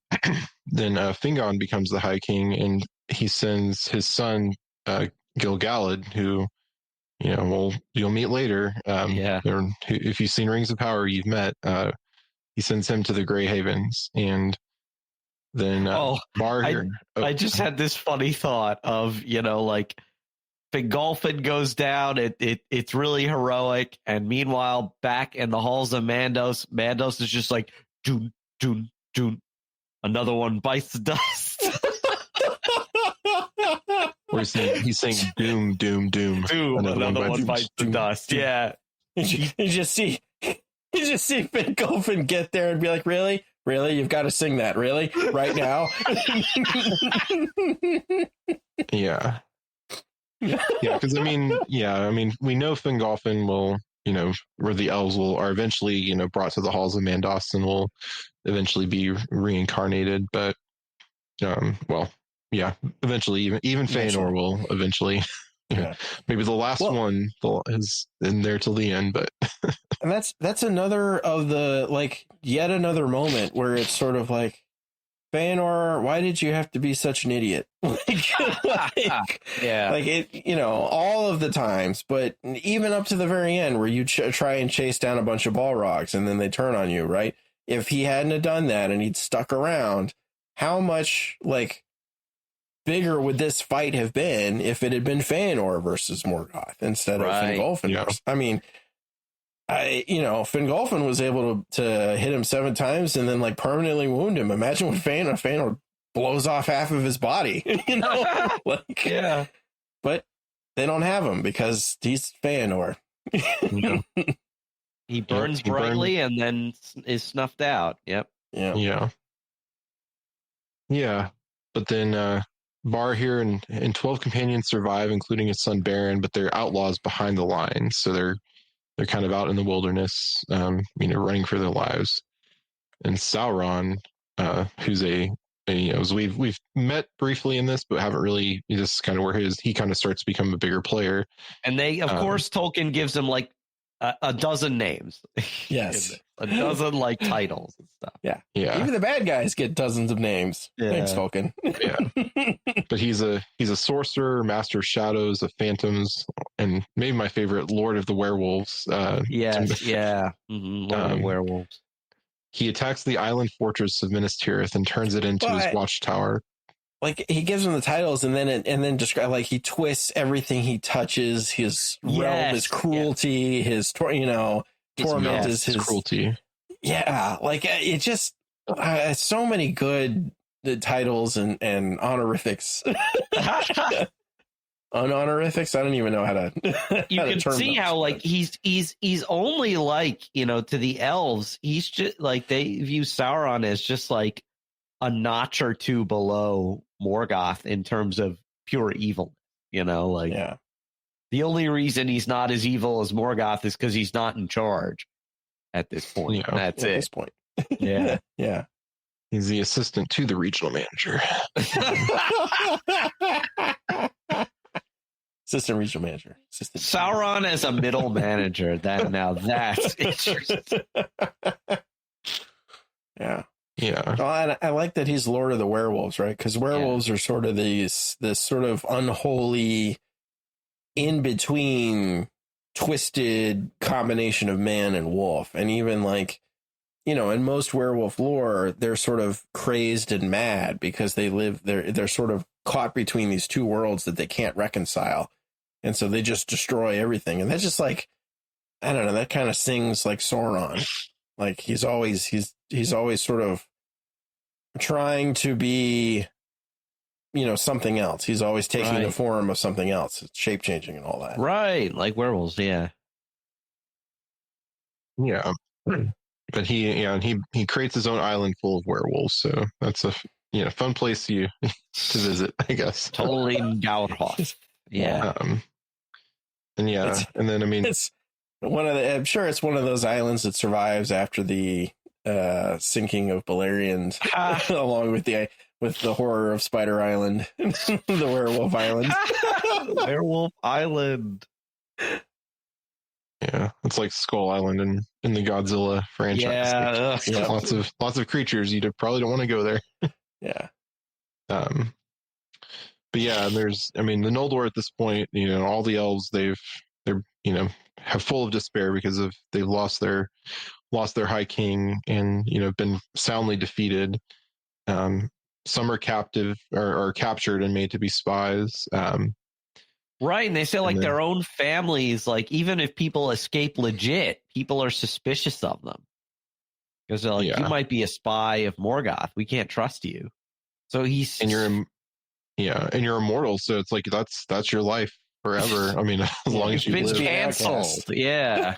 Fingon becomes the High King, and he sends his son Gil-galad, who you'll meet later. If you've seen Rings of Power, you've met. He sends him to the Grey Havens, and then Bar here. I just had this funny thought of Fingolfin goes down. It's really heroic, and meanwhile, back in the halls of Mandos is just like doon doon doon. Another one bites the dust. Or he's saying doom doom doom. Another one bites the dust. Yeah. You just see Fingolfin get there and be like, really, you've got to sing that, really, right now. Yeah. Because we know Fingolfin will, where the elves are eventually, brought to the halls of Mandos and will eventually be reincarnated. But, eventually, even Feanor will eventually. Maybe the last one is in there till the end, but and that's another of the yet another moment where it's sort of like, Feanor, why did you have to be such an idiot? All of the times, but even up to the very end where you try and chase down a bunch of Balrogs and then they turn on you, right? If he hadn't have done that and he'd stuck around, how much bigger would this fight have been if it had been Feanor versus Morgoth instead of Fingolfin? Yeah. I mean, Fingolfin was able to hit him 7 times and then permanently wound him. Imagine what Feanor blows off half of his body, But they don't have him because he's Feanor. He burns brightly and then is snuffed out. Yep. Yeah. But then Bar here and 12 companions survive, including his son Baron, but they're outlaws behind the lines, so they're kind of out in the wilderness, running for their lives. And Sauron, who's we've met briefly in this, but haven't really. This is kind of where he kind of starts to become a bigger player. And they, of course, Tolkien gives him a dozen names. Yes, a dozen titles and stuff. Yeah. Even the bad guys get dozens of names. Yeah. Thanks, Tolkien. Yeah. But he's a sorcerer, master of shadows, of phantoms, and maybe my favorite, Lord of the Werewolves. Yes. Yeah. Lord of the Werewolves. He attacks the island fortress of Minas Tirith and turns it into his watchtower. He gives him the titles and then describe he twists everything he touches. His realm is cruelty. His torment is his cruelty. Yeah, it just so many good titles and honorifics. Unhonorifics. I don't even know how to. You can see how he's only to the elves. He's just they view Sauron as just a notch or two below Morgoth in terms of pure evil. The only reason he's not as evil as Morgoth is because he's not in charge at this point. Yeah. That's it. At this point. Yeah. Yeah. He's the assistant to the regional manager. Assistant regional manager. Sauron as a middle manager. That's interesting. Yeah. Yeah. Well, and I like that he's Lord of the Werewolves, right? Because werewolves are sort of this sort of unholy, in between, twisted combination of man and wolf. And even in most werewolf lore, they're sort of crazed and mad because they're sort of caught between these two worlds that they can't reconcile. And so they just destroy everything. And that's just I don't know, that kind of sings like Sauron. He's always sort of trying to be, something else. He's always taking the form of something else, shape changing and all that. Right. Like werewolves. Yeah. Yeah. But he creates his own island full of werewolves. So that's fun place to visit, I guess. Totally Gaurhoth. Yeah. And then I mean, it's I'm sure it's one of those islands that survives after the sinking of Balerion, along with the horror of Spider Island, the Werewolf Island. Werewolf Island. Yeah, it's like Skull Island in the Godzilla franchise. Yeah, lots of creatures. You probably don't want to go there. Yeah. But yeah, the Noldor at this point, all the elves they're have full of despair because they've lost their high king and been soundly defeated. Some are captive or captured and made to be spies. Right, and they say like their own families, like even if people escape legit, people are suspicious of them because they're like, you might be a spy of Morgoth. We can't trust you. So you're immortal. So it's like that's your life forever. I mean, as long as you live. It's been canceled. Yeah.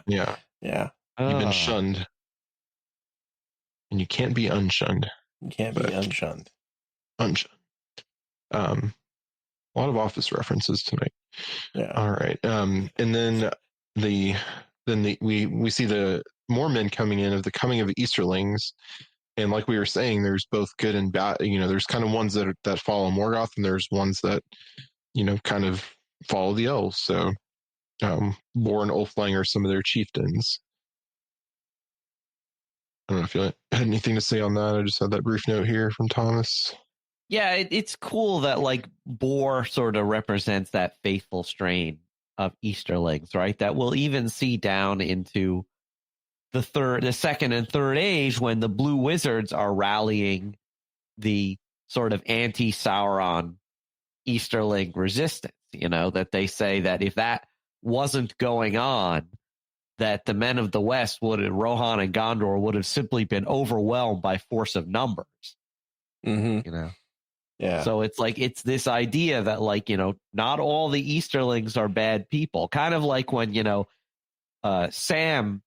Yeah. Yeah. You've been shunned, and you can't be unshunned. You can't be unshunned. Unshunned. A lot of Office references tonight. Yeah. All right. And then we see the more men coming in of the coming of Easterlings, and like we were saying, there's both good and bad. There's kind of ones that follow Morgoth, and there's ones that kind of follow the elves. So, Bor and Ulflang are some of their chieftains. I don't know if you had anything to say on that. I just had that brief note here from Thomas. Yeah, it's cool that like Bor sort of represents that faithful strain of Easterlings, right? That we'll even see down into the second and third age when the Blue Wizards are rallying the sort of anti-Sauron Easterling resistance. That they say that if that wasn't going on, that the men of the West Rohan and Gondor would have simply been overwhelmed by force of numbers. Mm-hmm. Yeah. So it's this idea that not all the Easterlings are bad people. Kind of like when, Sam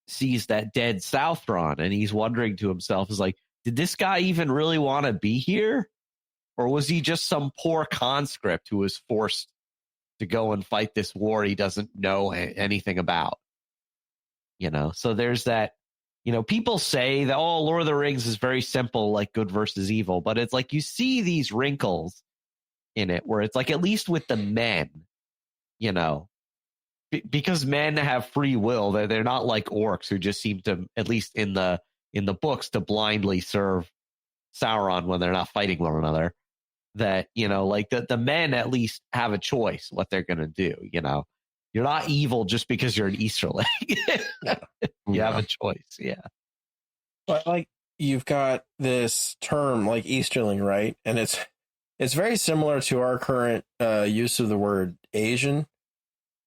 sees that dead Southron and he's wondering to himself, is like, did this guy even really want to be here? Or was he just some poor conscript who was forced to go and fight this war he doesn't know anything about? So there's that. People say that, Lord of the Rings is very simple, like good versus evil, but it's like you see these wrinkles in it where it's like, at least with the men, because men have free will, they're not like orcs who just seem to, at least in the books, to blindly serve Sauron when they're not fighting one another. That, like the men at least have a choice what they're going to do. You're not evil just because you're an Easterling. You have a choice. Yeah. But like you've got this term like Easterling, right? And it's very similar to our current use of the word Asian.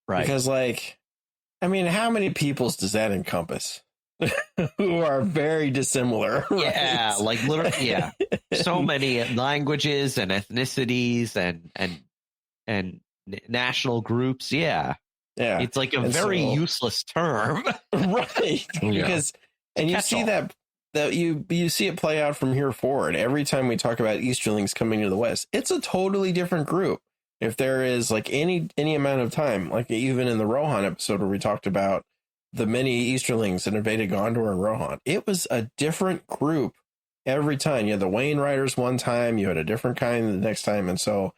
Right. Because how many peoples does that encompass? Who are very dissimilar. Right? Yeah, like literally, yeah. So many languages and ethnicities and national groups. Yeah. Yeah. It's like a very useless term. Right. Because you see that you see it play out from here forward. Every time we talk about Easterlings coming to the West, it's a totally different group. If there is like any amount of time, like even in the Rohan episode where we talked about the many Easterlings that invaded Gondor and Rohan, it was a different group every time. You had the Wayne Riders one time, you had a different kind the next time. And so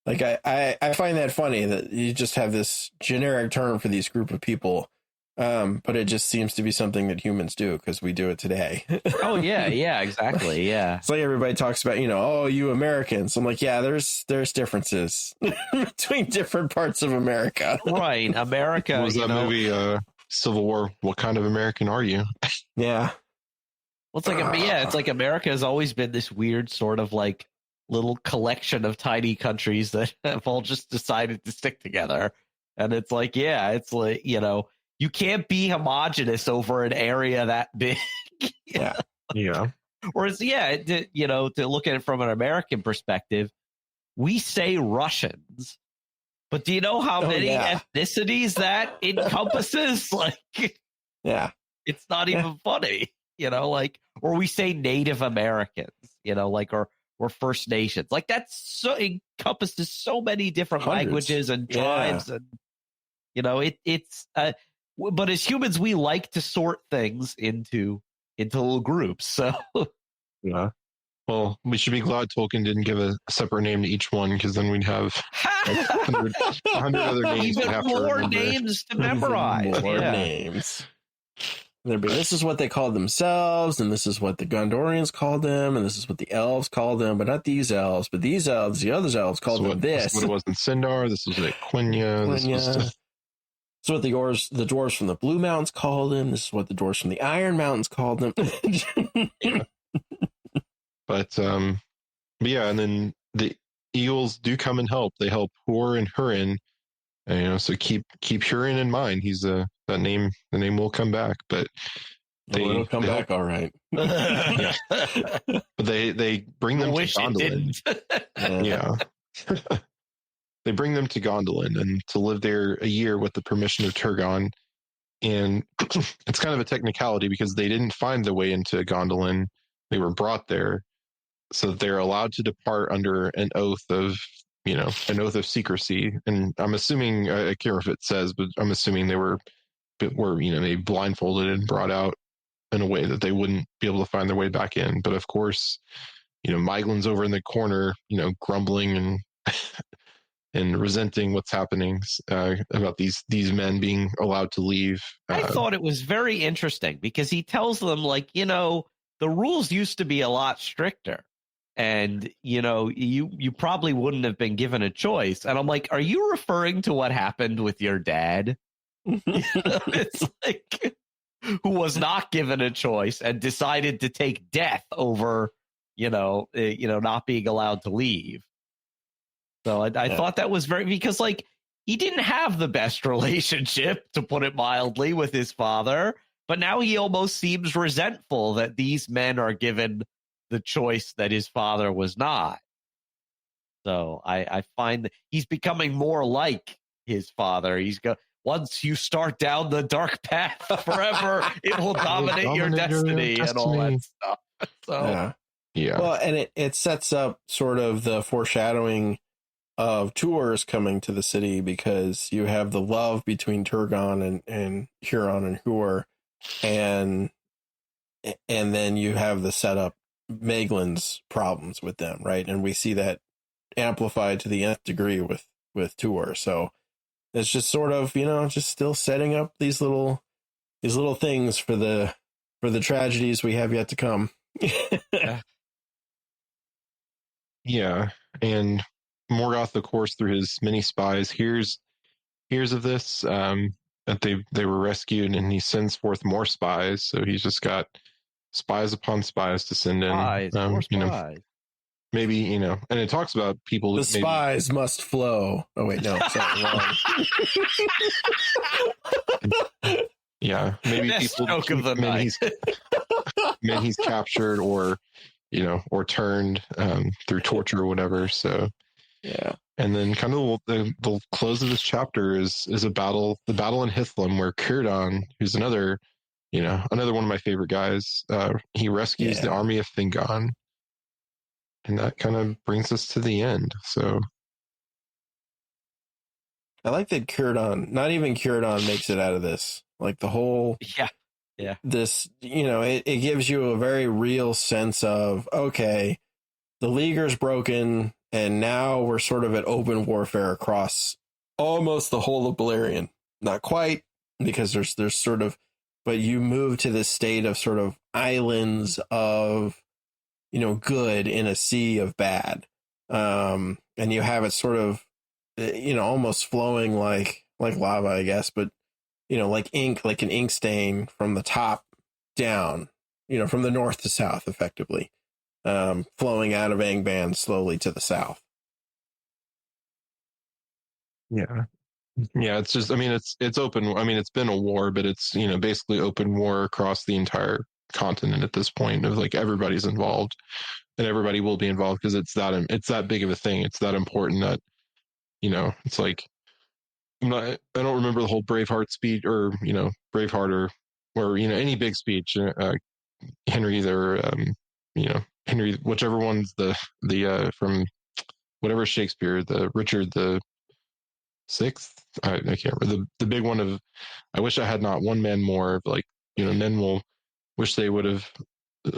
like I find that funny that you just have this generic term for these group of people. But it just seems to be something that humans do because we do it today. Oh, yeah. Yeah, exactly. Yeah. It's like everybody talks about, you Americans. I'm like, yeah, there's differences between different parts of America. Right. America. What was that movie, Civil War? What kind of American are you? Yeah. Well, it's like America has always been this weird sort of like little collection of tiny countries that have all just decided to stick together. And it's like, it's like, you can't be homogenous over an area that big. Yeah. Yeah. Whereas, to look at it from an American perspective, we say Russians, but do you know how many ethnicities that encompasses? Like, yeah, it's not even funny, or we say Native Americans. like or First Nations. Like that's so encompasses so many different languages and tribes, and it's. But as humans, we like to sort things into little groups. So yeah. Well, we should be glad Tolkien didn't give a separate name to each one, because then we'd have like 100 other names. Even more names to memorize. More names. There'd be, this is what they called themselves, and this is what the Gondorians called them, and this is what the elves called them, but not these elves, but these elves, the other elves called them this. This is what it was in Sindar. This is what Quenya. This is what the dwarves from the Blue Mountains called them. This is what the dwarves from the Iron Mountains called them. Yeah. But yeah, and then the eagles do come and help. They help Hur and Hurin. And, so keep Hurin in mind. He's the name will come back, but it'll come back all right. Yeah. But they bring them to Gondolin. Yeah. They bring them to Gondolin and to live there a year with the permission of Turgon. And it's kind of a technicality because they didn't find the way into Gondolin. They were brought there, so that they're allowed to depart under an oath of secrecy. And I'm assuming, I can't remember if it says, but I'm assuming they were maybe blindfolded and brought out in a way that they wouldn't be able to find their way back in. But of course, Maeglin's over in the corner, grumbling and and resenting what's happening about these men being allowed to leave. I thought it was very interesting because he tells them, like, the rules used to be a lot stricter. And, you probably wouldn't have been given a choice. And I'm like, are you referring to what happened with your dad? It's like, who was not given a choice and decided to take death over, not being allowed to leave. So I thought that was because, like, he didn't have the best relationship, to put it mildly, with his father. But now he almost seems resentful that these men are given the choice that his father was not. So I find that he's becoming more like his father. Once you start down the dark path forever, it will dominate your destiny and all that stuff. So yeah. Well, and it sets up sort of the foreshadowing of tours coming to the city, because you have the love between Turgon and Huron and Hur, and then you have the setup Maeglin's problems with them, right? And we see that amplified to the nth degree with Tour. So it's just sort of, just still setting up these little things for the tragedies we have yet to come. Yeah. And Morgoth, of course, through his many spies, hears of this, that they were rescued, and he sends forth more spies. So he's just got spies upon spies to send in. More spies. Maybe, and it talks about people. The spies must flow. Oh wait, no, sorry, wrong. Yeah, maybe Best people. Joke of the night. He's captured or turned through torture or whatever. So yeah. And then kind of the close of this chapter is a battle, the battle in Hithlum, where Círdan, who's another one of my favorite guys, he rescues the army of Fingon. And that kind of brings us to the end. So I like that not even Círdan makes it out of this. Like the whole this, it gives you a very real sense of, okay, the Leaguer's broken, and now we're sort of at open warfare across almost the whole of Beleriand. Not quite, because there's sort of, but you move to this state of sort of islands of, good in a sea of bad. And you have it sort of, almost flowing like lava, I guess, but, like ink, like an ink stain from the top down, from the north to south, effectively. Flowing out of Angband slowly to the south. Yeah, it's just, it's open. It's been a war, but it's, basically open war across the entire continent at this point, of like everybody's involved, and everybody will be involved because it's that big of a thing. It's that important that, it's like, I don't remember the whole Braveheart speech, or, Braveheart or any big speech, Henry either, Henry, whichever one's the from whatever Shakespeare, the Richard the Sixth. I can't remember the big one of. I wish I had not one man more. Like, men will wish they would have,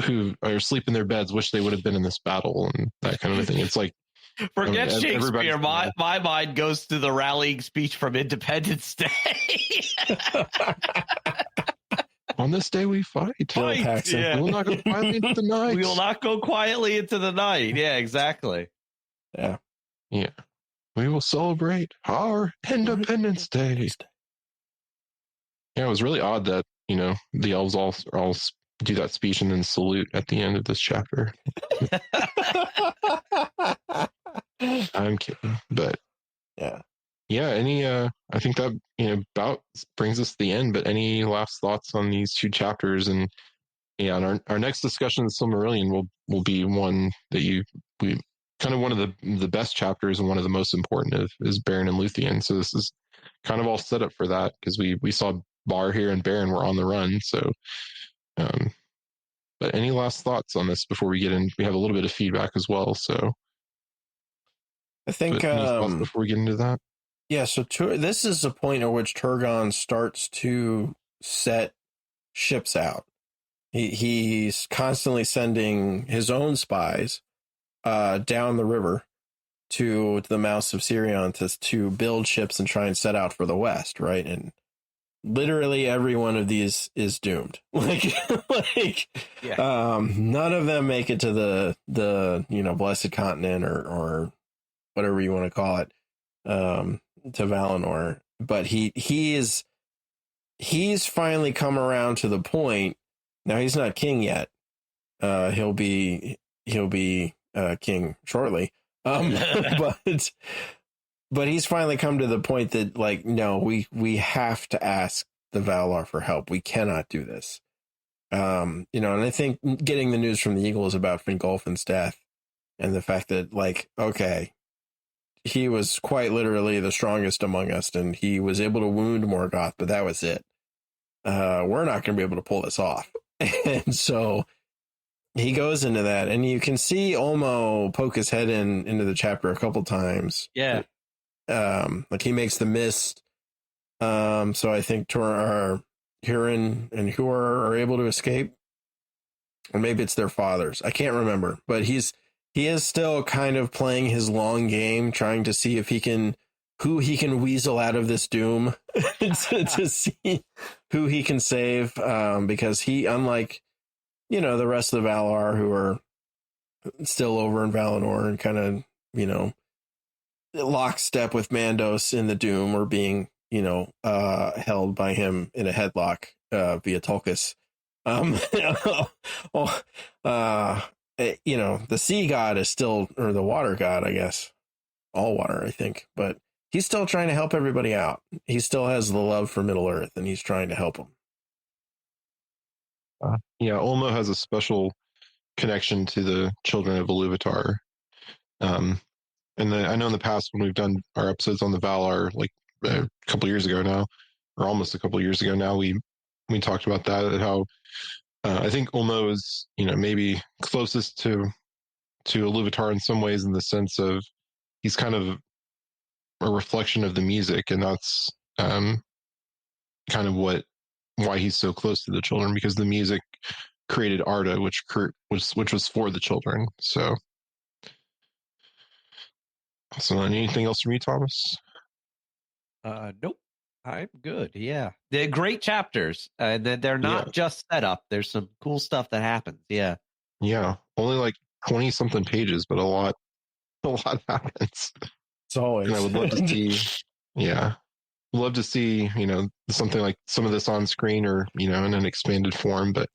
who are asleep in their beds, wish they would have been in this battle, and that kind of a thing. It's like, forget Shakespeare. My mind goes to the rallying speech from Independence Day. On this day we fight. Yeah. We will not go quietly into the night. We will not go quietly into the night. Yeah, exactly. Yeah. We will celebrate our Independence Day. Yeah, it was really odd that, the elves all do that speech and then salute at the end of this chapter. I'm kidding, but yeah. I think that about brings us to the end. But any last thoughts on these two chapters? And and our next discussion of Silmarillion will be one that we kind of one of the best chapters and one of the most important is Beren and Luthien. So this is kind of all set up for that, because we saw Bar here and Beren were on the run. So, but any last thoughts on this before we get in? We have a little bit of feedback as well. So I think any thoughts before we get into that. Yeah, so this is the point at which Turgon starts to set ships out. He's constantly sending his own spies down the river to the mouths of Sirion to build ships and try and set out for the west, right? And literally every one of these is doomed. None of them make it to the Blessed Continent or whatever you want to call it. To Valinor, but he's finally come around to the point. Now he's not king yet. He'll be king shortly. But he's finally come to the point that, like, no, we have to ask the Valar for help. We cannot do this. And I think getting the news from the Eagles about Fingolfin's death and the fact that, like, okay, he was quite literally the strongest among us, and he was able to wound Morgoth, but that was it. We're not going to be able to pull this off. And so he goes into that, and you can see Olmo poke his head into the chapter a couple times. Yeah. Like he makes the mist. So I think Hurin and Huor are able to escape. Or maybe it's their fathers. I can't remember, but he is still kind of playing his long game, trying to see if who he can weasel out of this doom to see who he can save. Because he, unlike, the rest of the Valar who are still over in Valinor and kind of, lockstep with Mandos in the doom, or being, held by him in a headlock via Tulkas. The sea god is still, or the water god, I guess, all water, I think, but he's still trying to help everybody out. He still has the love for Middle Earth, and he's trying to help them. Olmo has a special connection to the children of Iluvatar. And I know in the past when we've done our episodes on the Valar, like a couple years ago now, or almost a couple of years ago now, we talked about that, how I think Olmo is, maybe closest to Iluvatar in some ways, in the sense of he's kind of a reflection of the music, and that's kind of why he's so close to the children, because the music created Arda, which was for the children. So anything else from you, Thomas? Nope. I'm good. Yeah. They're great chapters. They're not just set up. There's some cool stuff that happens. Yeah. Yeah. Only like 20 something pages, but a lot happens. It's always. And I would love to see, love to see, something like some of this on screen, or, in an expanded form. But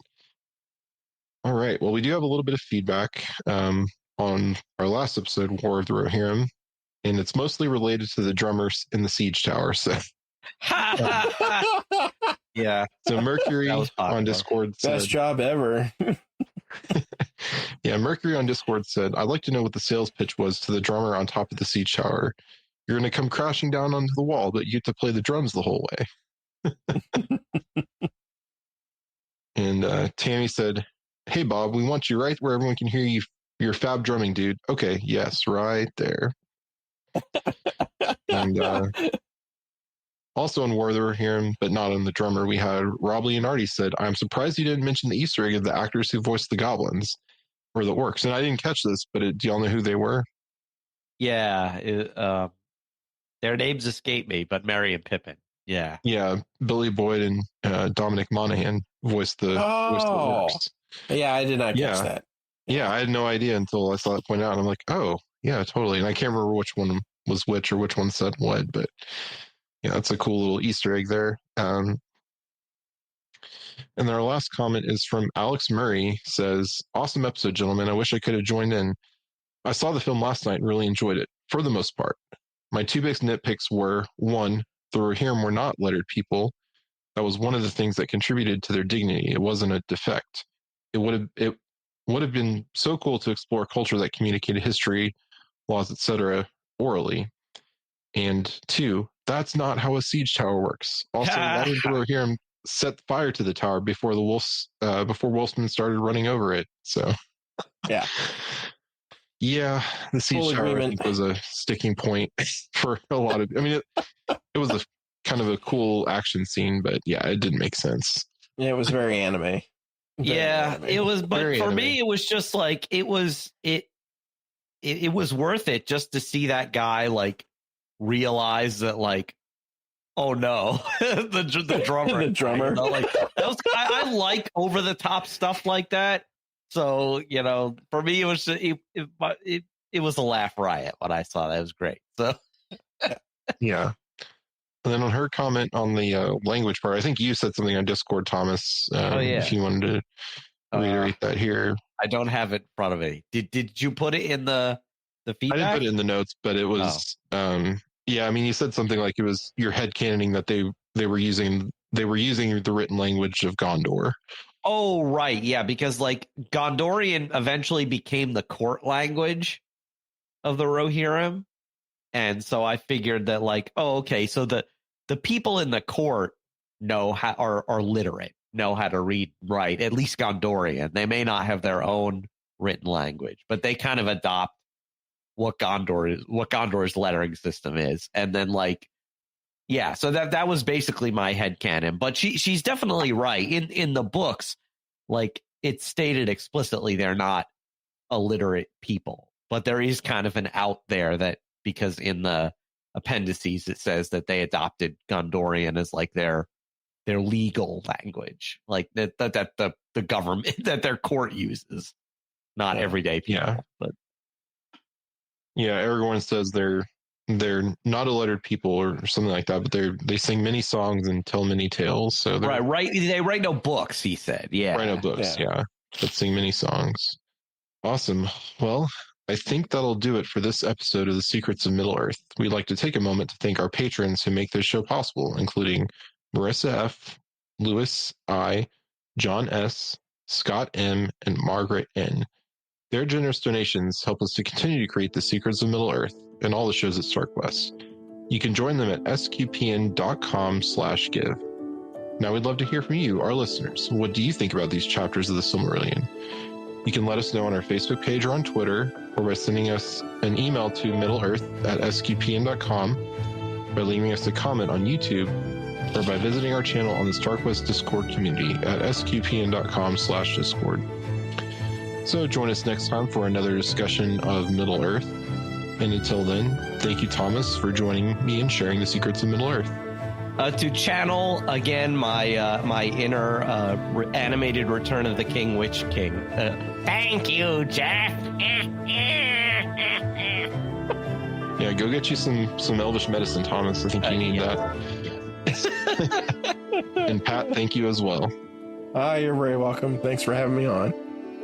all right. Well, we do have a little bit of feedback on our last episode, War of the Rohirrim, and it's mostly related to the drummers in the siege tower. So yeah. So Mercury on Discord said, best job ever. Yeah, Mercury on Discord said, I'd like to know what the sales pitch was to the drummer on top of the siege tower. You're going to come crashing down onto the wall, but you get to play the drums the whole way. And Tammy said, Hey, Bob, we want you right where everyone can hear you. Your fab drumming, dude. Okay, yes, right there. And also on War the Heron, but not on the drummer, we had Rob Leonardi said, I'm surprised you didn't mention the Easter egg of the actors who voiced the goblins or the orcs. And I didn't catch this, but do y'all know who they were? Yeah, their names escape me, but Merry and Pippin. Yeah. Yeah, Billy Boyd and Dominic Monaghan voiced the orcs. Yeah, I did not catch that. Yeah, I had no idea until I saw that point out. And I'm like, oh, yeah, totally. And I can't remember which one was which or which one said what, but yeah, that's a cool little Easter egg there. And our last comment is from Alex Murray, says, awesome episode, gentlemen. I wish I could have joined in. I saw the film last night and really enjoyed it, for the most part. My two big nitpicks were, one, the Rohirrim were not lettered people. That was one of the things that contributed to their dignity. It wasn't a defect. It would have been so cool to explore a culture that communicated history, laws, etc. orally. And two, that's not how a siege tower works. Also, why did the Rohirrim set fire to the tower before the wolfsmen started running over it? So, yeah, the siege tower I think was a sticking point for a lot of. I mean, it was a kind of a cool action scene, but yeah, it didn't make sense. Yeah, it was very anime. It was, but very for me, it was just like it was worth it just to see that guy like realize that like, oh no, the drummer, the drummer, you know, like that was I like over the top stuff like that. So for me, it was it was a laugh riot when I saw that. It was great. So yeah. And then on her comment on the language part, I think you said something on Discord, Thomas. If you wanted to reiterate that here. I don't have it in front of me. Did you put it in the feedback? I didn't put it in the notes, but it was yeah. I mean, you said something like it was your headcanoning that they were using the written language of Gondor. Oh right, yeah, because like Gondorian eventually became the court language of the Rohirrim, and so I figured that like, oh okay, so the people in the court know how are literate, know how to read, write, at least Gondorian. They may not have their own written language, but they kind of adopt what Gondor's lettering system is. And then like, yeah, so that was basically my headcanon. But she's definitely right. In the books, like it's stated explicitly they're not illiterate people. But there is kind of an out there that because in the appendices it says that they adopted Gondorian as like their legal language, like that the government that their court uses, not everyday people. Yeah. But yeah, Aragorn says they're not illiterate people or something like that, but they sing many songs and tell many tales. So right. They write no books, he said. Yeah. Write no books, yeah. But sing many songs. Awesome. Well, I think that'll do it for this episode of The Secrets of Middle-earth. We'd like to take a moment to thank our patrons who make this show possible, including Marissa F., Lewis I., John S., Scott M., and Margaret N. Their generous donations help us to continue to create The Secrets of Middle-earth and all the shows at StarQuest. You can join them at sqpn.com/give. Now we'd love to hear from you, our listeners. What do you think about these chapters of the Silmarillion? You can let us know on our Facebook page or on Twitter, or by sending us an email to middleearth@sqpn.com, by leaving us a comment on YouTube, or by visiting our channel on the StarQuest Discord community at sqpn.com/Discord. So join us next time for another discussion of Middle-earth. And until then, thank you, Thomas, for joining me and sharing the secrets of Middle-earth. To channel again my inner animated Return of the King Witch King. Thank you, Jeff. Yeah, go get you some elvish medicine, Thomas. I think you need that. And Pat, thank you as well. You're very welcome. Thanks for having me on.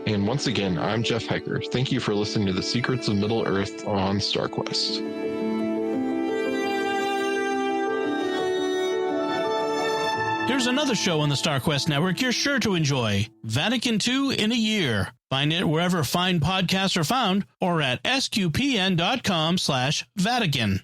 And once again, I'm Jeff Haecker. Thank you for listening to The Secrets of Middle-earth on StarQuest. Here's another show on the StarQuest Network you're sure to enjoy. Vatican II in a Year. Find it wherever fine podcasts are found or at sqpn.com/Vatican.